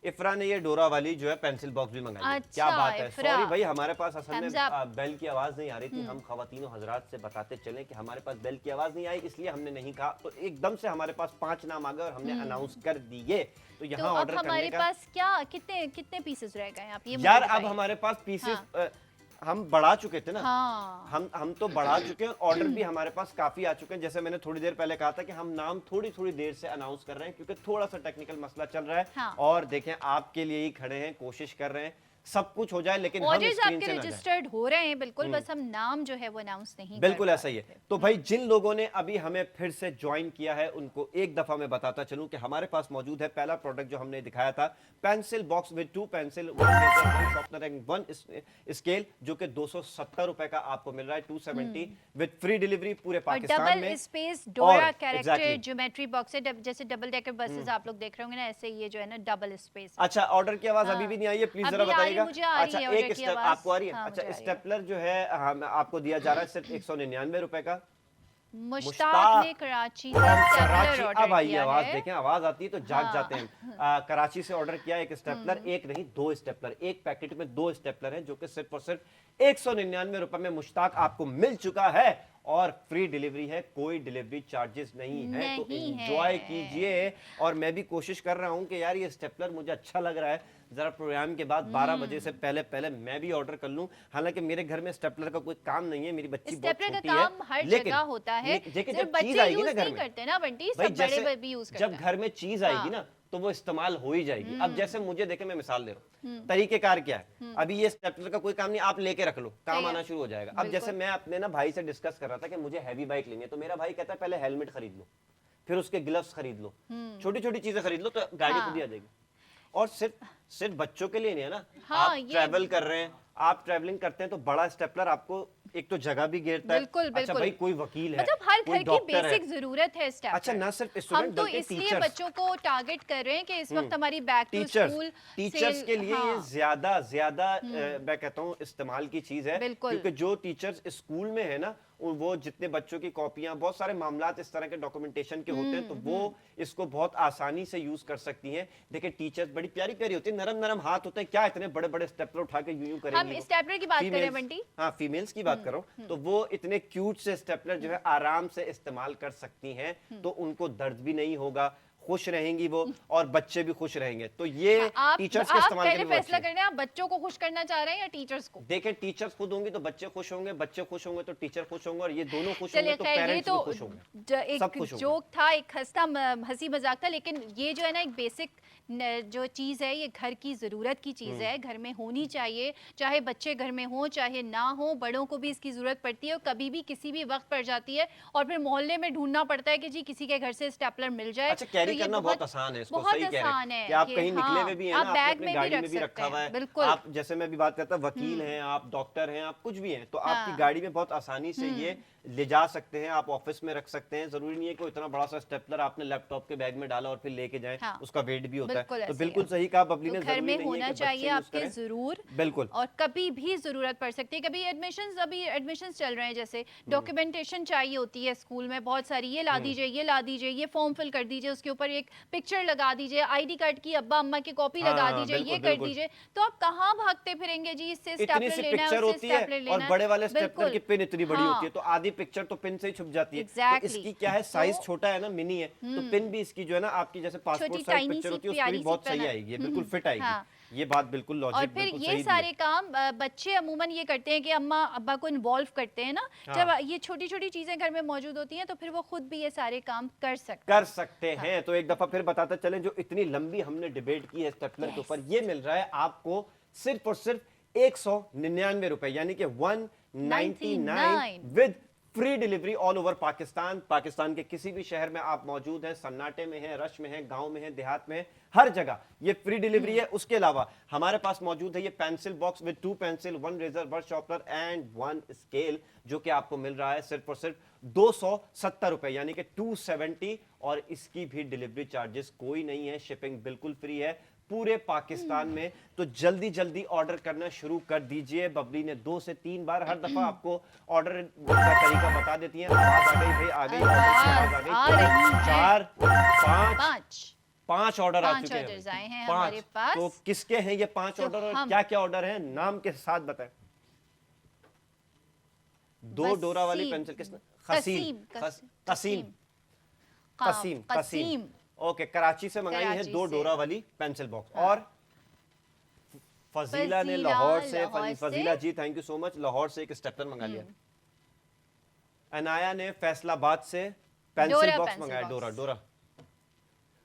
इफ्रा ने ये डोरा वाली जो है पेंसिल बॉक्स भी मंगाई है। क्या अच्छा, बात है। इफ्रा। सॉरी भाई, हमारे पास असल Thumbs में up। बेल की आवाज नहीं आ रही थी। हम खवातीनों हजरात से बताते चले कि हमारे पास बेल की आवाज नहीं आई, इसलिए हमने नहीं कहा। तो एकदम से हमारे पास 5 नाम आ गए और हमने अनाउंस कर दिए। तो तो यहाँ अब ऑर्डर हमारे करने का पास क्या कितने कितने पीसेस रह गए हैं, आप ये मुझे यार, अब बताइए। हमारे पास पीसेस हम बढ़ा चुके थे ना। हाँ। हम तो बढ़ा चुके हैं, ऑर्डर भी हमारे पास काफी आ चुके हैं। जैसे मैंने थोड़ी देर पहले कहा था कि हम नाम थोड़ी देर से अनाउंस कर रहे हैं, क्योंकि थोड़ा सा टेक्निकल मसला चल रहा है। हाँ। और देखें, आपके लिए ही खड़े हैं, कोशिश कर रहे हैं सब कुछ हो जाए, लेकिन हम ऑर्डर्स स्क्रीन आपके से ना जाए। रजिस्टर्ड हो रहे हैं बिल्कुल, बस हम नाम जो है वो अनाउंस नहीं बिल्कुल कर ऐसा ही है। पाते। तो भाई, जिन लोगों ने अभी हमें फिर से ज्वाइन किया है उनको एक दफा मैं बताता चलूं कि हमारे पास मौजूद है पहला प्रोडक्ट जो हमने दिखाया था, pencil box with 2 pencil, 1 pencil, 1 sharpener and 1 scale, जो कि 270 रुपए का आपको मिल रहा है, 270 विद फ्री डिलीवरी पूरे और पाकिस्तान में। डबल स्पेस डोरा और कैरेक्टर exactly। ज्योमेट्री बॉक्स है, जैसे डबल डेकर बसेस आप लोग देख रहे होंगे ना, ऐसे ये जो है ना डबल स्पेस। अच्छा, ऑर्डर की आवाज अभी भी नहीं आई है, प्लीज जरा अभी आ रही, बताइएगा। मुझे आ रही अच्छा, है ऑर्डर एक की स्टेप आवाज। आपको आ रही है। हाँ, अच्छा, मुझे आ रही है। स्टेपलर जो है आपको दिया जा रहा है सिर्फ 199 रुपए का। मुश्ताक ने कराची से स्टेपलर कराची, ऑर्डर अब आइए किया आवाज है। देखें, आवाज आती है तो जाग हाँ। जाते हैं। कराची से ऑर्डर किया एक स्टेपलर, एक नहीं 2 स्टेपलर, एक पैकेट में 2 स्टेपलर है, जो कि सिर्फ और सिर्फ 199 रुपए में मुश्ताक आपको मिल चुका है और फ्री डिलीवरी है, कोई डिलीवरी चार्जेस नहीं है। तो नहीं है। एंजॉय कीजिए। और मैं भी कोशिश कर रहा हूं कि यार ये स्टेपलर मुझे अच्छा लग रहा है, जरा प्रोग्राम के बाद 12 बजे से पहले पहले मैं भी ऑर्डर कर लूं। हालांकि मेरे घर में स्टेपलर का कोई काम नहीं है, मेरी बच्ची बहुत स्टेपलर का छोटी है, काम हर लेकिन जगह होता है, लेकिन सिर्फ जब चीज बच्चे आएगी ना यूज घर नहीं में, करते ना बंटी, भाई सब बड़े जैसे भी यूज करते जब हैं। घर में चीज आएगी ना तो वो इस्तेमाल हो ही जाएगी। अब जैसे मुझे देखे, मैं मिसाल दे रहा हूँ, तरीकेकार क्या है। अभी ये स्टेपलर का कोई काम नहीं, आप लेके रख लो, काम सही है। आना शुरू हो जाएगा। अब जैसे मैं अपने ना भाई से डिस्कस कर रहा था कि मुझे हैवी बाइक लेनी है, तो मेरा भाई कहता है पहले हेलमेट खरीद लो, फिर उसके ग्लव्स खरीद लो, छोटी छोटी चीजें खरीद लो, तो गाड़ी खुद ही आ जाएगी। और सिर्फ बच्चों के लिए नहीं है ना। हाँ, आप ट्रैवल कर रहे हैं, आप ट्रैवलिंग करते हैं, तो बड़ा स्टेपलर आपको एक तो जगह भी घेरता है। बिल्कुल, अच्छा बिल्कुल। भाई, कोई वकील है, मतलब हर कोई घर की डॉक्टर है। बेसिक जरूरत है स्टेपलर। अच्छा, ना सिर्फ हम स्टूडेंट तो बल्कि इसलिए टीचर्स, बच्चों को टारगेट कर रहे हैं कि इस वक्त हमारी back to teachers school teachers के लिए ये ज्यादा मैं कहता हूँ इस्तेमाल की चीज है। बिल्कुल। क्योंकि जो टीचर्स स्कूल में है ना, वो जितने बच्चों की कॉपियां, बहुत सारे मामलात इस तरह के डॉक्यूमेंटेशन के होते हैं, तो वो इसको बहुत आसानी से यूज कर सकती हैं। देखिए, टीचर्स बड़ी प्यारी प्यारी होती है, नरम नरम हाथ होते हैं, क्या इतने बड़े बड़े स्टेपलर उठा के यूं करेंगे। हम स्टेपलर की बात कर रहे हैं बंटी। हाँ, फीमेल्स की बात करो, तो वो इतने क्यूट से स्टेपलर जो है आराम से इस्तेमाल कर सकती हैं, तो उनको दर्द भी नहीं होगा, खुश रहेंगी वो और बच्चे भी खुश रहेंगे। तो ये आप टीचर्स के इस्तेमाल के पहले लिए फैसला करना है, आप बच्चों को खुश करना चाह रहे हैं या टीचर्स को? देखें, टीचर्स खुद होंगे तो बच्चे खुश होंगे, बच्चे खुश होंगे तो टीचर खुश होंगे, और ये दोनों खुश होंगे चलिए तो खैर, ये पेरेंट्स तो भी खुश होंगे, सब एक खुश होंगे। जोक था, एक हंसी मजाक था, लेकिन ये जो है ना एक बेसिक जो चीज़ है, ये घर की ज़रूरत की चीज़ है, घर में होनी चाहिए, चाहे बच्चे घर में हो चाहे ना हो, बड़ों को भी इसकी ज़रूरत पड़ती है और कभी भी किसी भी वक्त पड़ जाती है, और फिर मोहल्ले में ढूंढना पड़ता है कि जी किसी के घर से स्टेपलर मिल जाए। अच्छा, कैरी तो ये करना बहुत आसान है, इसको बहुत सही कह रहे आसान हैं है कि आप कि कहीं निकले हाँ, हुए भी हैं आप ना, आपने बैग अपनी में भी गाड़ी रख में भी रखा सकते हुआ हैं, है, बिल्कुल। आप जैसे मैं भी बात करता हूँ, वकील हैं आप, डॉक्टर हैं आप, कुछ भी हैं, तो आपकी हाँ। गाड़ी में बहुत आसानी से ये ले जा सकते हैं, आप ऑफिस में रख सकते हैं। जरूरी नहीं है कि इतना बड़ा सा स्टेपलर आपने लैपटॉप के बैग में डाला और फिर लेके जाएं, हाँ। उसका वेट भी होता बिल्कुल है। तो ऐसे ही बिल्कुल है। सही कहा बबली तो ने, घर जरूरी में नहीं है होना कि चाहिए बच्चे यूज आपके करें। जरूर, बिल्कुल। और कभी भी जरूरत पड़ सकती है, कभी एडमिशंस चल रहे हैं, जैसे डॉक्यूमेंटेशन चाहिए होती है स्कूल में बहुत सारी, ये ला दीजिए, ये ला दीजिए, ये फॉर्म फिल कर दीजिए, उसके ऊपर एक पिक्चर लगा दीजिए, आईडी कार्ड की अब्बा अम्मा की कॉपी लगा हाँ, दीजिए, बिल्कुल, ये कर बिल्कुल। दीजिए, तो आप कहाँ भागते फिरेंगे जी, इससे इतनी स्टेपलर सी लेना है, पिक्चर उससे होती है स्टेपलर लेना और है। बड़े वाले स्टेपलर बिल्कुल। की पिन इतनी बड़ी हाँ। होती है, तो आधी पिक्चर तो पिन से ही छुप जाती है। तो Exactly. इसकी क्या है, साइज तो- छोटा है ना, मिनी है, तो पिन भी इसकी जो है ना आपकी जैसे पासपोर्ट छोटी साइज tiny पिक्चर सी होती है, उसकी प्यारी भी सी बहुत पेन सही है। आएगी, बिल्कुल फिट आएगी। हाँ। ये बात बिल्कुल और लॉजिक फिर बिल्कुल ये सही दी सारे है। काम बच्चे अमूमन ये करते हैं कि अम्मा अब्बा को इन्वॉल्व करते हैं ना, हाँ। जब ये छोटी छोटी चीजें घर में मौजूद होती हैं तो फिर वो खुद भी ये सारे काम कर सकते कर सकते हैं। तो एक दफा फिर बताते चले, जो इतनी लंबी हमने डिबेट की है स्टेपलर के ऊपर, ये मिल रहा है आपको सिर्फ और सिर्फ 199 रुपए, यानी कि 199 with free delivery all over Pakistan. Pakistan के किसी भी शहर में आप मौजूद हैं, सन्नाटे में हैं, रश में हैं, गांव में हैं, देहात में हैं, हर जगह ये फ्री डिलीवरी है। उसके अलावा हमारे पास मौजूद है ये pencil box with 2 pencil, 1 razor, 1 sharpener and 1 scale, जो कि आपको मिल रहा है सिर्फ और सिर्फ 270 रुपए, यानी कि 270, और इसकी भी डिलीवरी चार्जेस कोई नहीं है, शिपिंग बिल्कुल फ्री है पूरे पाकिस्तान में। तो जल्दी जल्दी ऑर्डर करना शुरू कर दीजिए। बबली ने 2 से 3 बार हर दफा आपको ऑर्डर का तरीका बता देती हैं। आवाज आ गई भाई, आ गई आवाज आ गई। आ रही है। 4 5 5 5 ऑर्डर आ 5 चुके ऑर्डर्स आए हैं 5। हमारे पास। तो किसके हैं ये 5 तो ऑर्डर और हम- क्या क्या ऑर्डर हैं, नाम के साथ बताएं। 2 डोरा वाली वसीम, पेंसिल किसने? कसीम कसीम कसीम कसीम। ओके, कराची से मंगाई है कराची 2 से। डोरा वाली पेंसिल बॉक्स। और फजीला ने लाहौर से, Fazila ji thank you so much, Lahore से एक स्टेपलर मंगा लिया। अनाया ने फैसलाबाद से पेंसिल डोरा बॉक्स पेंसिल मंगाया, बॉक्स। डोरा।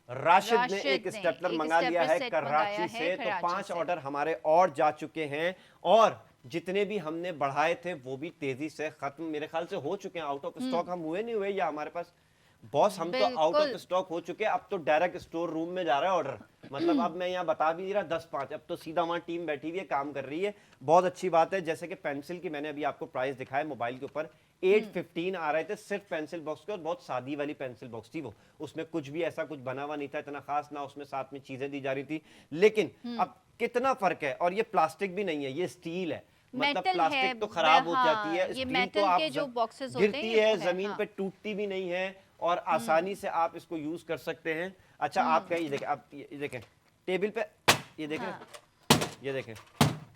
राशिद ने राशिद एक ने स्टेपलर एक मंगा लिया स्टेपलर है सेट कराची मंगाया से। है तो कराची 5 से। ऑर्डर हमारे और जा चुके हैं, और जितने भी हमने बढ़ाए थे वो भी तेजी से खत्म मेरे ख्याल से हो चुके हैं। आउट ऑफ स्टॉक हम हुए नहीं हुए, या हमारे पास बॉस हम तो आउट ऑफ बिल्कुल। स्टॉक हो चुके हैं। अब तो डायरेक्ट स्टोर रूम में जा रहा है ऑर्डर, मतलब अब मैं यहाँ बता भी नहीं रहा 10-5, अब तो सीधा वहाँ टीम बैठी हुई है, काम कर रही है। बहुत अच्छी बात है। जैसे कि पेंसिल की मैंने अभी आपको प्राइस दिखाया मोबाइल के ऊपर, 815 आ रहे थे सिर्फ पेंसिल बॉक्स के, और बहुत सादी वाली पेंसिल बॉक्स थी वो, उसमें कुछ भी ऐसा कुछ बना हुआ नहीं था इतना खास, ना उसमें साथ में चीजें दी जा रही थी। लेकिन अब कितना फर्क है, और ये प्लास्टिक भी नहीं है, ये स्टील है, मतलब मेटल है, प्लास्टिक तो खराब हो हाँ, जाती है, ये स्टील मेटल तो आप के जो boxes होते हैं, गिरती ये है तो है, जमीन हाँ। पे, टूटती भी नहीं है, और आसानी से आप इसको यूज कर सकते हैं। अच्छा, आप कहीं देखें, आप ये देखें टेबल पे, ये देखें, ये देखें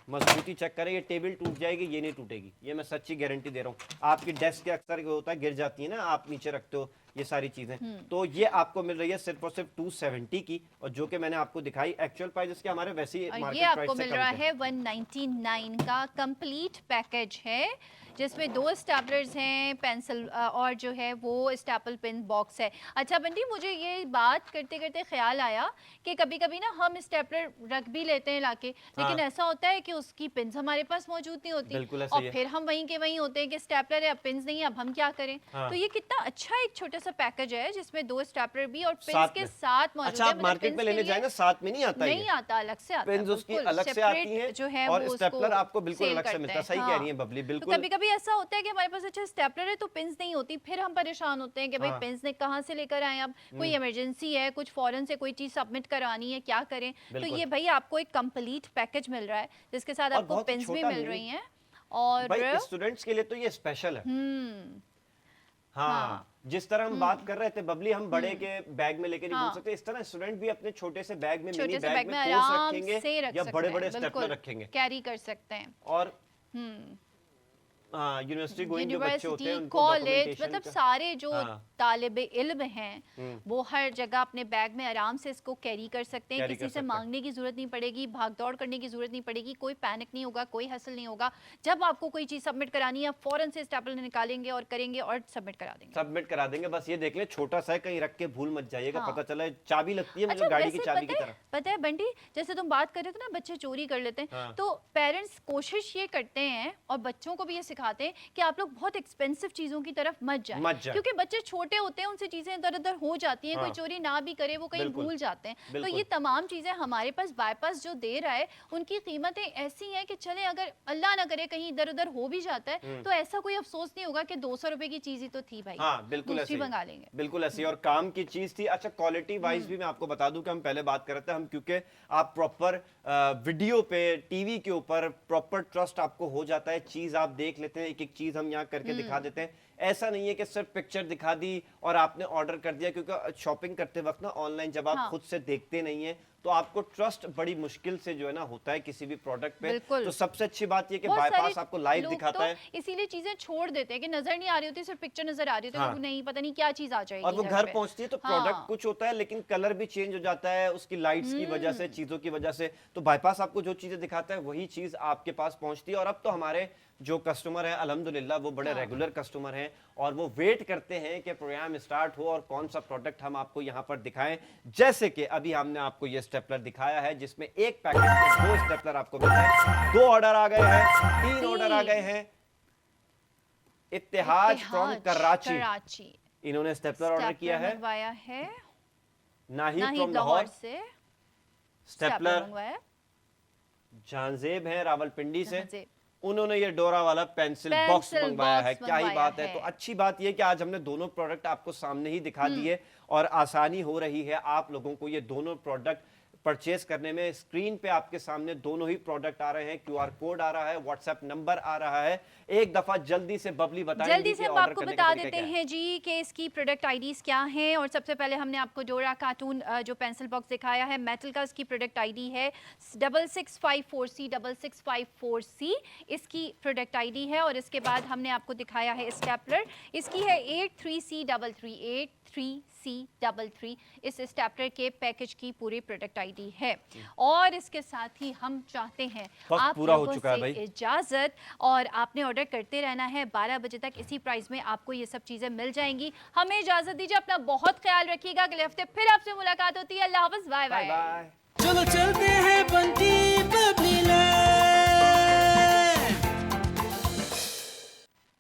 मजबूती चेक करें, ये टेबल टूट जाएगी, ये नहीं टूटेगी, ये मैं सच्ची गारंटी दे रहा हूँ। आपकी डेस्क के अक्सर होता है गिर जाती है ना, आप नीचे रखते हो ये सारी चीजें, तो ये आपको मिल रही है सिर्फ और सिर्फ 270 की, और जो कि मैंने आपको दिखाई एक्चुअल प्राइस इसके हमारे वैसे ही और ये मार्केट आपको प्राइस से मिल कम रहा थे। है 199 का कंप्लीट पैकेज है, जिसमें 2 स्टेपलर्स हैं, पेंसिल और जो है वो स्टेपल पेन बॉक्स है। अच्छा बंटी, मुझे ये बात करते करते ख्याल आया कि कभी कभी ना हम स्टेपलर रख भी लेते हैं लाके, लेकिन हाँ। ऐसा होता है कि उसकी पिन्स हमारे पास मौजूद नहीं होती, बिल्कुल ऐसा ही और है। फिर हम वहीं के वहीं होते हैं कि स्टेपलर है, अब पिन्स नहीं है, अब हम क्या करें। हाँ। तो ये कितना अच्छा एक छोटा सा पैकेज है, जिसमें 2 स्टेपलर भी और पिन्स साथ के में। साथ मौजूद अच्छा, है। आप मतलब मार्केट pins में के लेने लिए जाए ना, साथ में नहीं आता नहीं आता, अलग से आता है, पेन्स उसकी बिल्कुल, अलग से आती separate हैं, जो है और वो स्टेपलर उसको आपको बिल्कुल सेल अलग से करते मिलता है। हैं। सही कह रही हैं बबली, तो बिल्कुल। कभी कभी ऐसा होता है कि हमारे पास अच्छा स्टेपलर है तो पिन्स नहीं होती, फिर हम परेशान होते हैं कि भाई हाँ। पिन्स ने कहाँ से लेकर आए, अब कोई इमरजेंसी है, कुछ फौरन से कोई चीज सबमिट करानी है, क्या करें। तो बिल्कुल। ये भाई आपको एक कंप्लीट पैकेज मिल रहा है, जिसके साथ और आपको बहुत ही पिन्स भी छोटा मिल नहीं। रही हैं, और भाई स्टूडेंट्स के लिए तो ये स्पेशल है। हाँ, जिस तरह हम बात कर रहे थे बबली, हम बड़े के बैग में लेके नहीं घूम हाँ। सकते, इस तरह स्टूडेंट भी अपने छोटे से बैग में, छोटे मिनी से बैग बैग में में कोर्स आराम रखेंगे से रख या सकते बड़े हैं, बड़े बिल्कुल, स्टेपलर रखेंगे। कैरी कर सकते हैं। और हाँ, यूनिवर्सिटी गोइंग जो बच्चे होते हैं यूनिवर्सिटी उनको कॉलेज documentation मतलब का- सारे जो हाँ। तालिबे इल्म हैं वो हर जगह अपने बैग में आराम से इसको कैरी कर सकते हैं, Carry किसी कर से सकते हैं। मांगने की जरूरत नहीं पड़ेगी, भाग दौड़ करने की जरूरत नहीं पड़ेगी, कोई पैनिक नहीं होगा, कोई हसल नहीं होगा। जब आपको कोई चीज सबमिट करानी है फौरन से स्टेपलर निकालेंगे और करेंगे और सबमिट करा देंगे। सबमिट करा देंगे। बस ये देख लें छोटा सा है, कहीं रख के भूल मत जाइएगा। हाँ। पता चला चाबी लगती है अच्छा, मतलब गाड़ी की वैसे चाबी की तरह। पता है बंटी, जैसे तुम बात कर रहे थे ना बच्चे चोरी कर लेते हैं, हाँ। तो पेरेंट्स कोशिश ये करते हैं और बच्चों को भी ये सिखाते हैं कि आप लोग बहुत एक्सपेंसिव चीजों की तरफ मत जाएं, मत जाएं। क्योंकि बच्चे छोटे होते हैं, उनसे चीजें इधर उधर हो जाती हैं, हाँ। कोई चोरी ना भी करे वो कहीं बिल्कुल। भूल जाते हैं। तो बिल्कुल। ये तमाम चीजें हमारे पास बाईपास जो दे रहा है उनकी कीमतें ऐसी हैं कि चले अगर अल्लाह ना करे कहीं इधर उधर हो भी जाता है तो ऐसा कोई अफसोस नहीं होगा कि 200 रुपए की चीज ही तो थी भाई, हाँ बिल्कुल ऐसे दूसरी ही। मंगा लेंगे। बिल्कुल ऐसे ही, और काम की चीज थी। अच्छा, क्वालिटी वाइज भी मैं आपको बता दूं कि हम पहले बात कर रहे थे हम, क्योंकि आप प्रॉपर वीडियो पे टीवी के ऊपर प्रॉपर ट्रस्ट आपको हो जाता है, चीज आप देख लेते हैं, एक एक चीज हम यहाँ करके दिखा देते हैं। ऐसा नहीं है कि सिर्फ पिक्चर दिखा दी और आपने ऑर्डर कर दिया, क्योंकि शॉपिंग करते वक्त ना ऑनलाइन जब आप हाँ। खुद से देखते नहीं है तो आपको ट्रस्ट बड़ी मुश्किल से जो है ना होता है किसी भी प्रोडक्ट पे। बिल्कुल। तो सबसे अच्छी बात ये कि बहुत बाईपास सारे आपको लाइव लोग दिखाता तो है, इसीलिए चीजें छोड़ देते हैं कि नजर नहीं आ रही होती, सिर्फ पिक्चर नजर आ रही होती है, हाँ। तो नहीं पता नहीं क्या चीज आ जाएगी और वो घर पे। पहुंचती है तो हाँ। प्रोडक्ट कुछ होता है लेकिन कलर भी चेंज हो जाता है उसकी लाइट्स की वजह से, चीजों की वजह से। तो बाईपास आपको जो चीजें दिखाता है वही चीज आपके पास पहुंचती है। और अब तो हमारे जो कस्टमर है अल्हम्दुलिल्लाह वो बड़े हाँ। रेगुलर कस्टमर हैं और वो वेट करते हैं कि प्रोग्राम स्टार्ट हो और कौन सा प्रोडक्ट हम आपको यहाँ पर दिखाएं। जैसे कि अभी हमने आपको ये स्टेपलर दिखाया है जिसमें एक पैकेट में 2 स्टेपलर आपको मिलते हैं। 2 ऑर्डर आ गए हैं, 3 ऑर्डर आ गए हैं। इत्तेहाज फ्रॉम कराची, इन्होंने स्टेपलर ऑर्डर किया है। मंगवाया है, नाहिद नाहिद फ्रॉम लाहौर लाहौर, से स्टेपलर मंगवाया। जानजेब है रावलपिंडी से, जानजेब। उन्होंने ये डोरा वाला पेंसिल बॉक्स पेंसिल मंगवाया है। बॉक्स क्या ही मंगवाया बात है। है। तो अच्छी बात ये कि आज हमने दोनों प्रोडक्ट आपको सामने ही दिखा दिए और आसानी हो रही है आप लोगों को ये दोनों प्रोडक्ट परचेज करने में। स्क्रीन पे आपके सामने दोनों ही प्रोडक्ट आ रहे हैं, क्यूआर कोड आ रहा है, व्हाट्सएप नंबर आ रहा है। एक दफा जल्दी से बबली बताएंगे जल्दी से कि हम ऑर्डर आपको करने बता का तरीका देते क्या है। हैं जी कि इसकी प्रोडक्ट आईडीज क्या हैं। और सबसे पहले हमने आपको डोरा कार्टून जो पेंसिल बॉक्स दिखाया है मेटल का, इसकी प्रोडक्ट आईडी है 6654C 6654C, इसकी प्रोडक्ट आईडी है। और इसके बाद हमने आपको दिखाया है स्टेपलर, इसकी है 83C33 83C33, इस स्टेपलर के पैकेज की पूरी प्रोडक्ट आईडी है। और इसके साथ ही हम चाहते हैं वक्त आप पूरा हो लोगों चुका है से भाई। इजाजत, और आपने ऑर्डर करते रहना है 12 बजे तक, इसी प्राइस में आपको ये सब चीजें मिल जाएंगी। हमें इजाजत दीजिए, अपना बहुत ख्याल रखिएगा। अगले हफ्ते फिर आपसे मुलाकात होती है। अल्लाह हाफ़िज़, बाय बाय बाय। बाय। चलो चलते हैं बंटी